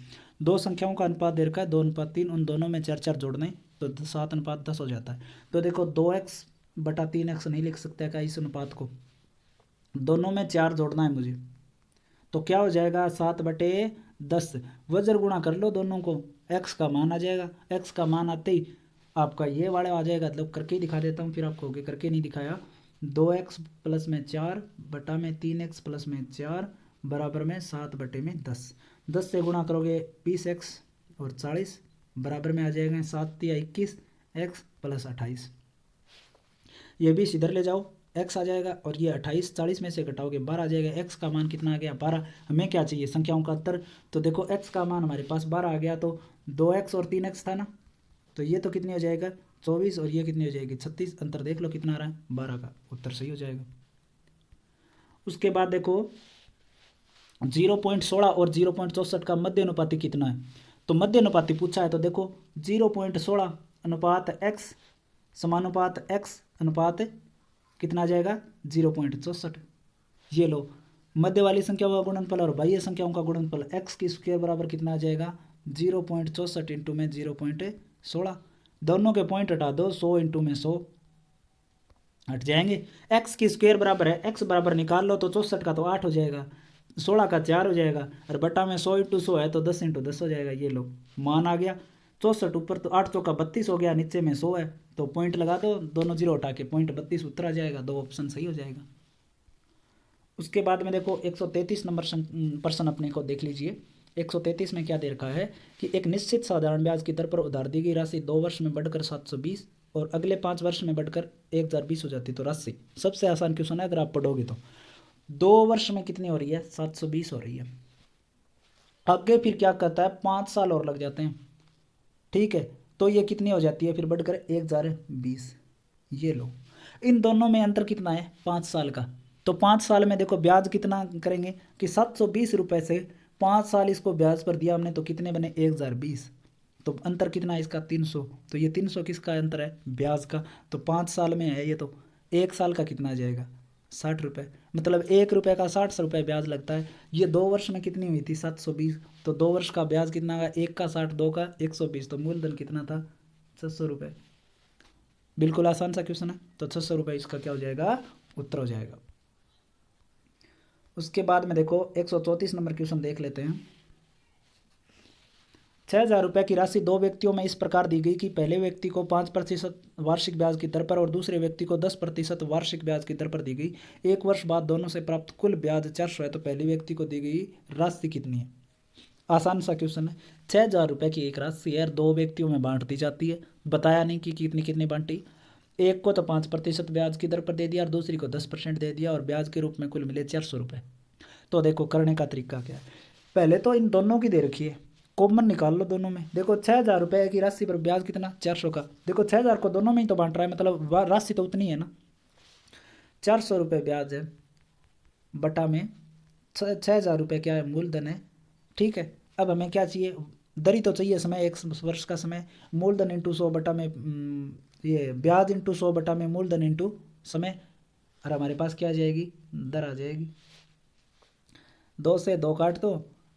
Speaker 1: दो संख्याओं का अनुपात दे रखा है 2:3, उन दोनों में 4 4 जोड़ने तो 7:10 हो जाता है। तो देखो 2x/3x नहीं लिख सकते क्या इस अनुपात को, दोनों में 4 जोड़ना है मुझे, तो क्या हो जाएगा 7/10। वज्र गुणा कर लो दोनों को, x का मान आ जाएगा, x का मान आते ही आपका ये वाला आ जाएगा। मतलब करके ही दिखा देता हूँ फिर आपको, करके नहीं दिखाया। 2x प्लस में 4 बटा में 3x प्लस में 4 बराबर में 7/10। 10 से गुणा करोगे 20x और 40 बराबर में आ जाएगा 7 या 21 x प्लस 28। ये 20 इधर ले जाओ x आ जाएगा और ये 28 40 में से घटाओगे 12 आ जाएगा। x का मान कितना आ गया 12। हमें क्या चाहिए संख्याओं का अंतर, तो देखो x का मान हमारे पास 12 आ गया, तो 2x और 3x था ना, तो ये तो कितनी हो जाएगा 24 और ये कितनी हो जाएगी 36। अंतर देख लो कितना आ रहा है 12 का, उत्तर सही हो जाएगा। उसके बाद देखो 0.16 और 0.64 का मध्य अनुपाती कितना है, तो मध्य अनुपाती पूछा है, तो देखो 0.16 अनुपात x समानुपात x अनुपात कितना आ जाएगा 0.64। ये लो मध्य वाली संख्या का गुणनफल और बाह्य संख्याओं का गुणनफल x की स्क्वायर बराबर कितना आ जाएगा 0.64 इंटू में 0.16। दोनों के पॉइंट हटा दो, 100 इंटू में 100 हट जाएंगे। x की स्क्वायर बराबर है, x बराबर निकाल लो तो 64 का तो 8 हो जाएगा, 16 का 4 हो जाएगा और बटा में 100 इंटू 100 है तो 10 इंटू 10 हो जाएगा। ये लो मान आ गया 64 ऊपर, तो 8 चौका 32 हो गया, नीचे में 100 है तो पॉइंट लगा दो, दोनों जीरो हटा के पॉइंट 32 उत्तर आ जाएगा, दो ऑप्शन सही हो जाएगा। उसके बाद में देखो 133 नंबर प्रश्न अपने को देख लीजिए। 133 में क्या दे रखा है कि एक निश्चित साधारण ब्याज की दर पर उधार दी गई राशि 2 वर्ष में बढ़कर 720 और अगले 5 वर्ष में बढ़कर 1020 हो जाती है। तो राशि सबसे आसान क्वेश्चन है, अगर आप पढ़ोगे तो 2 वर्ष में कितनी हो रही है 720 हो रही है। आगे फिर क्या कहता है 5 साल और लग जाते हैं, ठीक है, तो ये कितनी हो जाती है फिर बढ़कर 1020। ये लो इन दोनों में अंतर कितना है 5 साल का, तो 5 साल में देखो ब्याज कितना करेंगे कि 720 रुपये से 5 साल इसको ब्याज पर दिया हमने तो कितने बने 1020, तो अंतर कितना है इसका 300। तो ये 300 किसका अंतर है ब्याज का, तो 5 साल में है ये, तो 1 साल का कितना आ जाएगा 60 रुपये, मतलब 1 रुपये का 60 रुपये ब्याज लगता है। ये 2 वर्ष में कितनी हुई थी 720, तो 2 वर्ष का ब्याज कितना आएगा 1 का 60 2 का 120, तो मूलधन कितना था 600 रुपये। बिल्कुल आसान सा क्वेश्चन है, तो 600 रुपये इसका क्या हो जाएगा उत्तर हो जाएगा। उसके बाद में देखो 134 नंबर क्वेश्चन देख लेते हैं। 6000 रुपये की राशि 2 व्यक्तियों में इस प्रकार दी गई कि पहले व्यक्ति को 5% वार्षिक ब्याज की दर पर और दूसरे व्यक्ति को 10% वार्षिक ब्याज की दर पर दी गई। 1 वर्ष बाद दोनों से प्राप्त कुल ब्याज 400 है, तो पहले व्यक्ति को दी गई राशि कितनी है। आसान सा क्वेश्चन है। 6000 रुपये की एक राशि है, 2 व्यक्तियों में बांट दी जाती है, बताया नहीं कि कितनी कितनी बांटी। एक को तो 5% ब्याज की दर पर दे दिया और दूसरी को 10% दे दिया और ब्याज के रूप में कुल मिले 400 रुपये। तो देखो करने का तरीका क्या है, पहले तो इन दोनों की दे रखी है, कॉमन निकाल लो दोनों में। देखो 6000 रुपये की राशि पर ब्याज कितना 400 का, देखो 6000 को दोनों में ही तो बांट रहा है, मतलब राशि तो उतनी है ना, 400 रुपये ब्याज है बटा में 6000 रुपये क्या है मूलधन है, ठीक है। अब हमें क्या चाहिए दरी तो चाहिए, समय 1 वर्ष का समय, मूलधन इंटू 100 बटा में ये ब्याज इंटू 100 बटा में मूलधन इंटू समय, और हमारे पास क्या आ जाएगी दर आ जाएगी। 2 से 2 काट दो,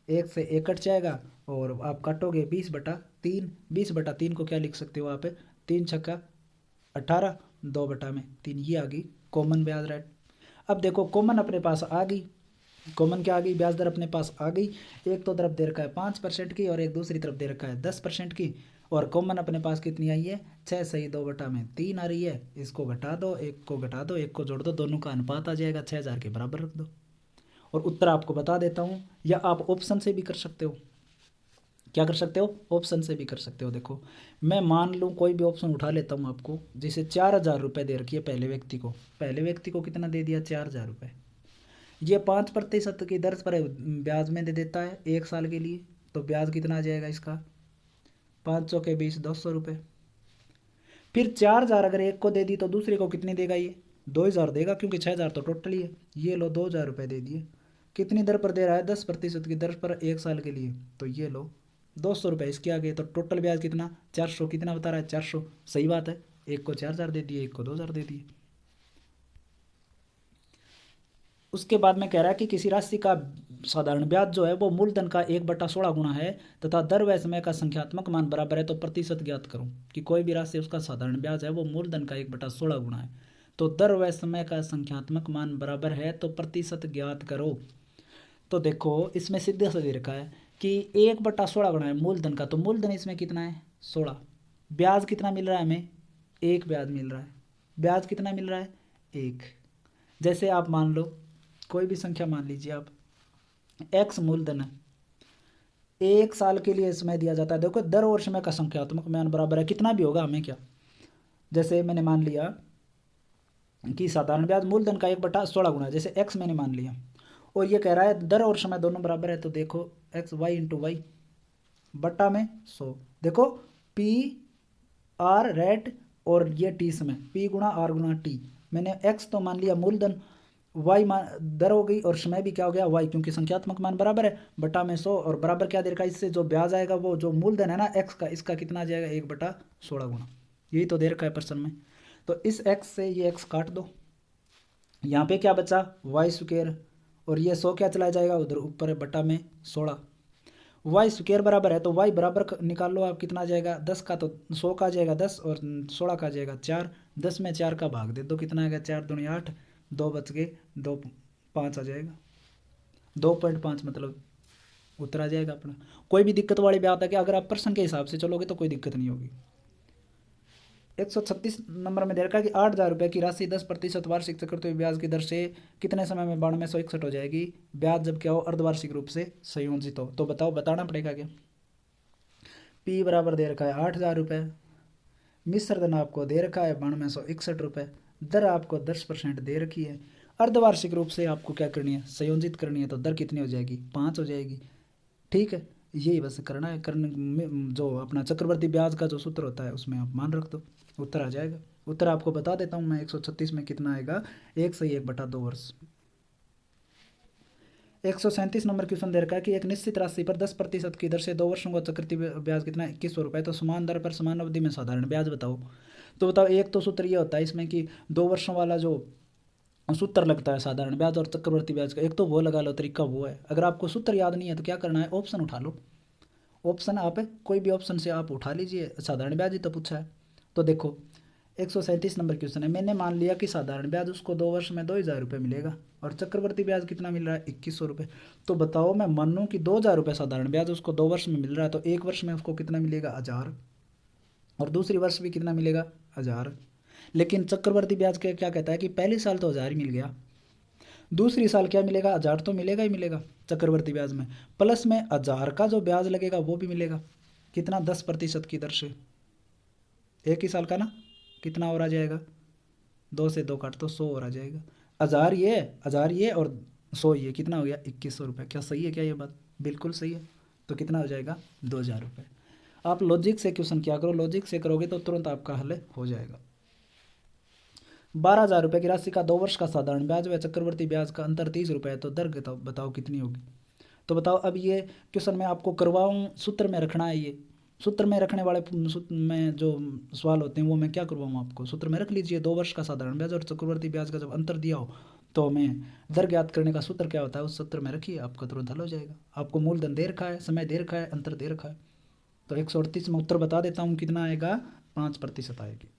Speaker 1: 1 से 1 कट जाएगा और आप काटोगे 20/3। 20/3 को क्या लिख सकते हो आप 3 छक्का 18, 2 बटा में 3, ये आ गई कॉमन ब्याज रेट। अब देखो कॉमन अपने पास आ गई, कॉमन क्या आ गई, ब्याज दर अपने पास आ गई। एक तो तरफ दे रखा है 5% की और एक दूसरी तरफ दे रखा है 10% की, और कॉमन अपने पास कितनी आई है, 6 सही 2/3 आ रही है। इसको घटा दो, एक को घटा दो, एक को जोड़ दो, दोनों का अनुपात आ जाएगा, 6000 के बराबर रख दो। और उत्तर आपको बता देता हूँ, या आप ऑप्शन से भी कर सकते हो। क्या कर सकते हो, ऑप्शन से भी कर सकते हो। देखो मैं मान लूँ कोई भी ऑप्शन उठा लेता हूँ आपको, जैसे 4000 रुपये दे रखी है पहले व्यक्ति को, पहले व्यक्ति को कितना दे दिया, 4000 रुपये। ये 5% की दर पर ब्याज में दे देता है 1 साल के लिए, तो ब्याज कितना आ जाएगा इसका, 500 के 20 200 रुपये। फिर 4000 अगर एक को दे दी तो दूसरे को कितनी देगा, ये 2000 देगा, क्योंकि 6000 तो टोटल ही है। ये लो 2000 रुपये दे दिए, कितनी दर पर दे रहा है, 10% की दर पर 1 साल के लिए, तो ये लो 200 रुपये इसके आगे। तो टोटल ब्याज कितना, 400, कितना बता रहा है, 400। सही बात है, एक को 4000 दे दिए, एक को 2000 दे दिए। उसके बाद में कह रहा है कि किसी राशि का साधारण ब्याज जो है वो मूलधन का 1/16 गुना है तथा दर व समय का संख्यात्मक मान बराबर है, तो प्रतिशत ज्ञात करो। कि कोई भी राशि उसका साधारण ब्याज है वो मूलधन का 1/16 गुना है, तो दर व समय का संख्यात्मक मान बराबर है, तो प्रतिशत ज्ञात करो। तो देखो इसमें सीधे से दे रखा है कि 1/16 गुना है मूलधन का, तो मूलधन इसमें कितना है, 16। ब्याज कितना मिल रहा है हमें, 1 ब्याज मिल रहा है। ब्याज कितना मिल रहा है, 1। जैसे आप मान लो कोई भी संख्या मान लीजिए आप, एक्स मूलधन है, 1 साल के लिए समय दिया जाता है। देखो दर और समय का संख्यात्मक मान बराबर है, कितना भी होगा हमें क्या, जैसे मैंने मान लिया कि साधारण ब्याज मूलधन का 1/16 गुना है, जैसे एक्स मैंने मान लिया, और ये कह रहा है दर और समय दोनों बराबर है, तो देखो एक्स वाई इंटू वाई बट्टा में 100। देखो पी आर रेट और ये टी समय, पी गुणा आर गुणा टी। मैंने एक्स तो मान लिया मूलधन, वाई मान दर हो गई, और समय भी क्या हो गया वाई, क्योंकि संख्यात्मक मान बराबर है, बटा में 100, और बराबर क्या दे रखा है, इससे जो ब्याज आएगा वो जो मूलधन है ना एक्स का, इसका कितना आ जाएगा, 1/16 गुना। यही तो दे रखा है प्रश्न में। तो इस एक्स से ये एक्स काट दो, यहाँ पे क्या बचा, वाई स्क्वेयर, और ये 100 क्या चला जाएगा उधर ऊपर है, बटा में 16। वाई स्क्वेयर बराबर है, तो वाई बराबर निकाल लो आप, कितना आ जाएगा, 10 का, तो 100 का आ जाएगा 10, और 16 का आ जाएगा 4। 10 में 4 का भाग दे दो, कितना आएगा, 4 दूनी 8, 2 बच गए, 2 5 आ जाएगा, 2.5 मतलब उत्तर आ जाएगा अपना। कोई भी दिक्कत वाली बात है कि अगर आप प्रश्न के हिसाब से चलोगे तो कोई दिक्कत नहीं होगी। 136 नंबर में दे रखा है कि 8000 रुपये की राशि 10% वार्षिक चक्रवृद्धि ब्याज की दर से कितने समय में 9261 हो जाएगी, ब्याज जब क्या हो, अर्धवार्षिक रूप से संयोजित हो। तो बताओ, बताना पड़ेगा क्या। पी बराबर दे रखा है 8000 रुपये, मिश्र धन आपको दे रखा है 9261 रुपये, दर आपको 10% दे रखी है, अर्धवार्षिक रूप से आपको क्या करनी है, संयोजित करनी है, तो दर कितनी हो जाएगी, 5 हो जाएगी। ठीक है, यही बस करना है। करने जो अपना चक्रवर्ती ब्याज का जो सूत्र होता है उसमें आप मान रख दो, उत्तर आ जाएगा। उत्तर आपको बता देता हूँ मैं, 136 में कितना आएगा, 1 सही 1/2 वर्ष। 137 नंबर क्वेश्चन दे रखा है कि एक निश्चित राशि पर 10% की दर से 2 वर्षों का चक्रवृद्धि ब्याज कितना है, 2100 रुपये, तो समान दर पर समान अवधि में साधारण ब्याज बताओ। तो बताओ, एक तो सूत्र ये होता है इसमें कि 2 वर्षों वाला जो सूत्र लगता है साधारण ब्याज और चक्रवर्ती ब्याज का, एक तो वो लगा लो, तरीका वो है। अगर आपको सूत्र याद नहीं है तो क्या करना है, ऑप्शन उठा लो, ऑप्शन आप कोई भी ऑप्शन से आप उठा लीजिए, साधारण ब्याज ही तो पूछा है। तो देखो 137 नंबर क्वेश्चन है, मैंने मान लिया कि साधारण ब्याज उसको 2 वर्ष में 2000 रुपये मिलेगा, और चक्रवर्ती ब्याज कितना मिल रहा है, 2100 रुपये। तो बताओ मैं मानूँ कि 2000 रुपये साधारण ब्याज उसको 2 वर्ष में मिल रहा है, तो 1 वर्ष में उसको कितना मिलेगा, 1000, और दूसरी वर्ष भी कितना मिलेगा, 1000। लेकिन चक्रवर्ती ब्याज क्या कहता है कि पहले साल तो 1000 ही मिल गया, दूसरी साल क्या मिलेगा, 1000 तो मिलेगा ही मिलेगा चक्रवर्ती ब्याज में, प्लस में 1000 का जो ब्याज लगेगा वो भी मिलेगा, कितना, 10% की दर से। एक ही साल का ना, कितना और आ जाएगा, 2 से 2 काट तो 100 और आ जाएगा। 1000 ये और 100 ये, कितना हो गया, 2100 रुपये। क्या सही है क्या ये बात, बिल्कुल सही है। तो कितना हो जाएगा, 2000 रुपये। आप लॉजिक से क्वेश्चन क्या करो, लॉजिक से करोगे तो तुरंत आपका हल हो जाएगा। 12000 रुपये की राशि का 2 वर्ष का साधारण ब्याज व चक्रवर्ती ब्याज का अंतर 30 रुपये है, तो दर बताओ कितनी होगी। तो बताओ, अब ये क्वेश्चन मैं आपको करवाऊँ, सूत्र में रखना है, ये सूत्र में रखने वाले सूत्र में जो सवाल होते हैं वो मैं क्या करवाऊँ आपको, सूत्र में रख लीजिए। 2 वर्ष का साधारण ब्याज और चक्रवर्ती ब्याज का जब अंतर दिया हो तो हमें दर ज्ञात करने का सूत्र क्या होता है, उस सूत्र में रखिए, आपका तुरंत हल हो जाएगा। आपको मूलधन दे रखा है, समय दे रखा है, अंतर दे रखा है। तो 138 में उत्तर बता देता हूँ कितना आएगा, 5% आएगी।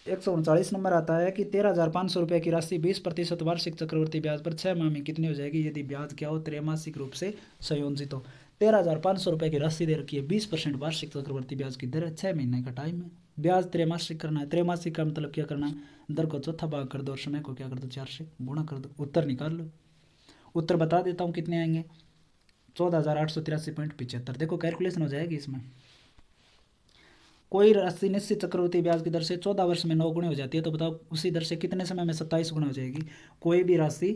Speaker 1: 139 नंबर आता है कि 13,500 रुपये की राशि 20% वार्षिक चक्रवृद्धि ब्याज पर 6 माह में कितनी हो जाएगी यदि ब्याज क्या हो त्रैमासिक रूप से संयोजित हो। 13,500 रुपये की राशि दे रखी है, 20% वार्षिक चक्रवृद्धि ब्याज की दर है, 6 महीने का टाइम है, ब्याज त्रैमासिक करना है। त्रैमासिक का मतलब क्या करना है, दर को चौथा भाग कर दो और समय को क्या कर दो 4 से गुणा कर दो, उत्तर निकाल लो। उत्तर बता देता हूँ कितने आएंगे, 14,883.75। देखो कैलकुलेशन हो जाएगी इसमें। कोई राशि निश्चित चक्रवृद्धि ब्याज की दर से 14 वर्ष में 9 गुणी हो जाती है, तो बताओ उसी दर से कितने समय में 27 गुना हो जाएगी। कोई भी राशि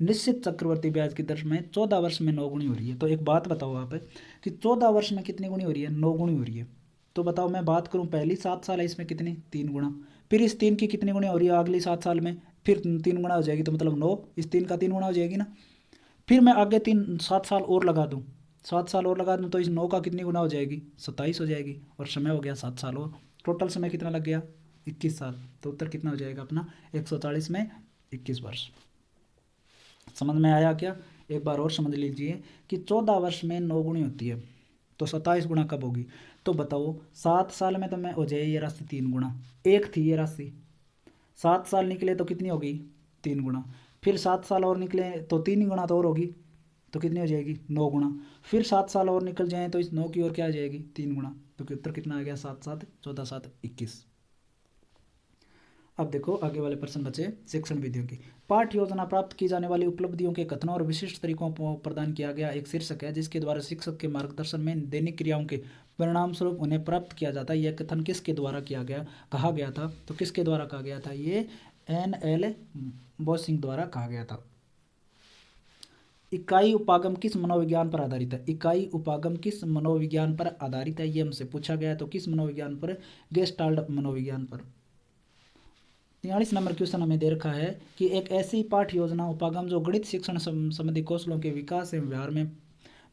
Speaker 1: निश्चित चक्रवृद्धि ब्याज की दर में 14 वर्ष में 9 गुणी हो रही है, तो एक बात बताओ आप कि 14 वर्ष में कितनी गुणी हो रही है, 9 गुणी हो रही है। तो बताओ मैं बात करूं पहली 7 साल है इसमें कितनी 3 गुना, फिर इस 3 की कितनी गुणी हो रही है अगली 7 साल में, फिर 3 गुना हो जाएगी, तो मतलब 9, इस 3 का 3 गुना हो जाएगी ना। फिर मैं आगे 7 साल और लगा दूँ, 7 साल और लगा दूँ तो इस 9 का कितनी गुना हो जाएगी 27 हो जाएगी, और समय हो गया 7 साल और, टोटल समय कितना लग गया 21 साल। तो उत्तर कितना हो जाएगा अपना 140 में 21 वर्ष। समझ में आया क्या, एक बार और समझ लीजिए कि 14 वर्ष में 9 गुणी होती है, तो 27 गुना कब होगी। तो बताओ 7 साल में तो मैं हो जाए ये राशि 3 गुना, एक थी ये राशि, 7 साल निकले तो कितनी होगी 3 गुना, फिर 7 साल और निकले तो 3 गुना तो और होगी, तो कितनी हो जाएगी 9 गुना, फिर 7 साल और निकल जाएँ तो इस 9 की ओर क्या आ जाएगी 3 गुना, तो उत्तर कितना आ गया 7 7 14 7 21। अब देखो आगे वाले प्रश्न बचे शिक्षण विधियों की। पाठ्य योजना प्राप्त की जाने वाली उपलब्धियों के कथनों और विशिष्ट तरीकों को प्रदान किया गया एक शीर्षक है, जिसके द्वारा शिक्षक के मार्गदर्शन में दैनिक क्रियाओं के परिणाम स्वरूप उन्हें प्राप्त किया जाता है। यह कथन किसके द्वारा कहा गया था, तो किसके द्वारा कहा गया था, ये N.L. बोसिंग द्वारा कहा गया था। इकाई उपागम किस मनोविज्ञान पर आधारित है, इकाई उपागम किस मनोविज्ञान पर आधारित है, ये हमसे पूछा गया है। तो किस मनोविज्ञान पर, गेस्टाल्ट मनोविज्ञान पर। 43 नंबर क्वेश्चन हमें दे रखा है कि एक ऐसी पाठ्य योजना उपागम जो गणित शिक्षण संबंधी कौशलों के विकास एवं व्यवहार में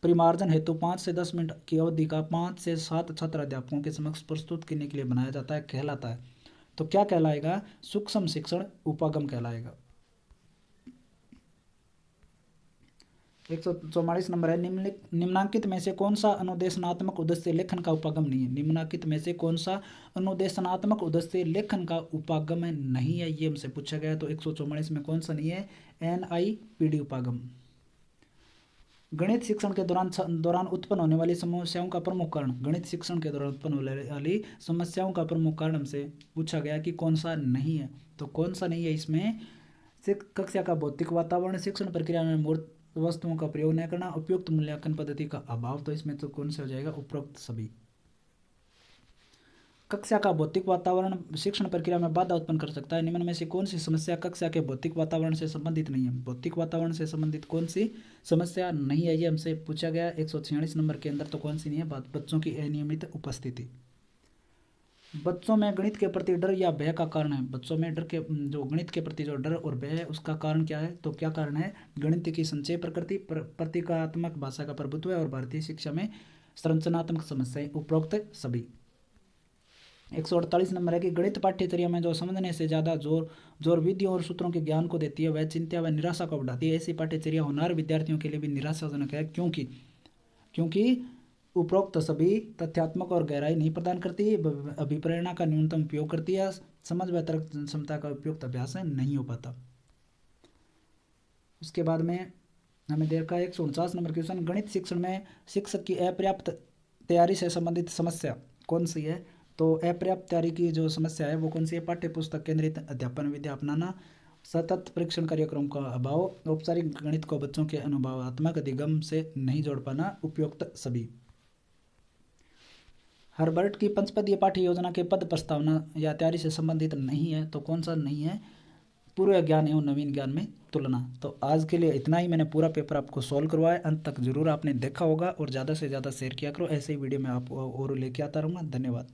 Speaker 1: परिमार्जन हेतु 5 से 10 मिनट की अवधि का 5 से 7 छात्र अध्यापकों के समक्ष प्रस्तुत करने के लिए बनाया जाता है, कहलाता है। तो क्या कहलाएगा, सूक्ष्म शिक्षण उपागम कहलाएगा। 144 नंबर है, निम्नांकित में से कौन सा अनुदेशनात्मक उद्देश्य लेखन का उपागम नहीं है। निम्नांकित में से कौन सा अनुदेशनात्मक उद्देश्य लेखन का उपागम नहीं है, ये हमसे पूछा गया। तो 144 में कौन सा नहीं है, NIPD उपागम। गणित शिक्षण के दौरान उत्पन्न होने वाली समस्याओं का प्रमुख कारण, गणित शिक्षण के दौरान उत्पन्न होने वाली समस्याओं का प्रमुख कारण हमसे पूछा गया कि कौन सा नहीं है। तो कौन सा नहीं है इसमें, कक्षा का भौतिक वातावरण, शिक्षण प्रक्रिया में मूर्त वस्तुओं का प्रयोग न करना, उपयुक्त मूल्यांकन पद्धति का अभाव। तो इसमें तो कौन सा हो जाएगा, उपरोक्त सभी। कक्षा का भौतिक वातावरण शिक्षण प्रक्रिया में बाधा उत्पन्न कर सकता है, निम्न में से कौन सी समस्या कक्षा के भौतिक वातावरण से संबंधित नहीं है। भौतिक वातावरण से संबंधित कौन सी समस्या नहीं है, ये हमसे पूछा गया 146 नंबर के अंदर। तो कौन सी नहीं है, बच्चों की अनियमित उपस्थिति। बच्चों में गणित के प्रति डर या भय का कारण है, बच्चों में डर के जो गणित के प्रति जो डर और भय है उसका कारण क्या है, तो क्या कारण है, गणित की संचय प्रकृति, प्रतीकात्मक भाषा का प्रभुत्व है और भारतीय शिक्षा में संरचनात्मक समस्याएं, उपरोक्त सभी। 148 नंबर है कि गणित पाठ्यचर्या में जो समझने से ज़्यादा जोर विधियों और सूत्रों के ज्ञान को देती है वह चिंता व निराशा को बढ़ाती है। ऐसी पाठ्यचर्या होनहार विद्यार्थियों के लिए भी निराशाजनक है, क्योंकि उपरोक्त सभी तथ्यात्मक और गहराई नहीं प्रदान करती, अभिप्रेरणा का न्यूनतम उपयोग करती है, समझ व तर्क क्षमता का उपयुक्त अभ्यास नहीं हो पाता। उसके बाद में हमें दे रखा है 149 नंबर क्वेश्चन, गणित शिक्षण में शिक्षक की अपर्याप्त तैयारी से संबंधित समस्या कौन सी है। तो अपर्याप्त तैयारी की जो समस्या है वो कौन सी है, पाठ्य पुस्तक केंद्रित अध्यापन विद्या अपनाना, सतत परीक्षण कार्यक्रम का अभाव, औपचारिक गणित को बच्चों के अनुभवात्मक अधिगम से नहीं जोड़ पाना, उपयुक्त सभी। हर्बर्ट की पंचपदीय पाठ्य योजना के पद प्रस्तावना या तैयारी से संबंधित नहीं है, तो कौन सा नहीं है, पूर्व ज्ञान एवं नवीन ज्ञान में तुलना। तो आज के लिए इतना ही, मैंने पूरा पेपर आपको सॉल्व करवाया, अंत तक जरूर आपने देखा होगा और ज़्यादा से ज़्यादा शेयर किया करो, ऐसे ही वीडियो में आप और लेके आता रहूँगा। धन्यवाद।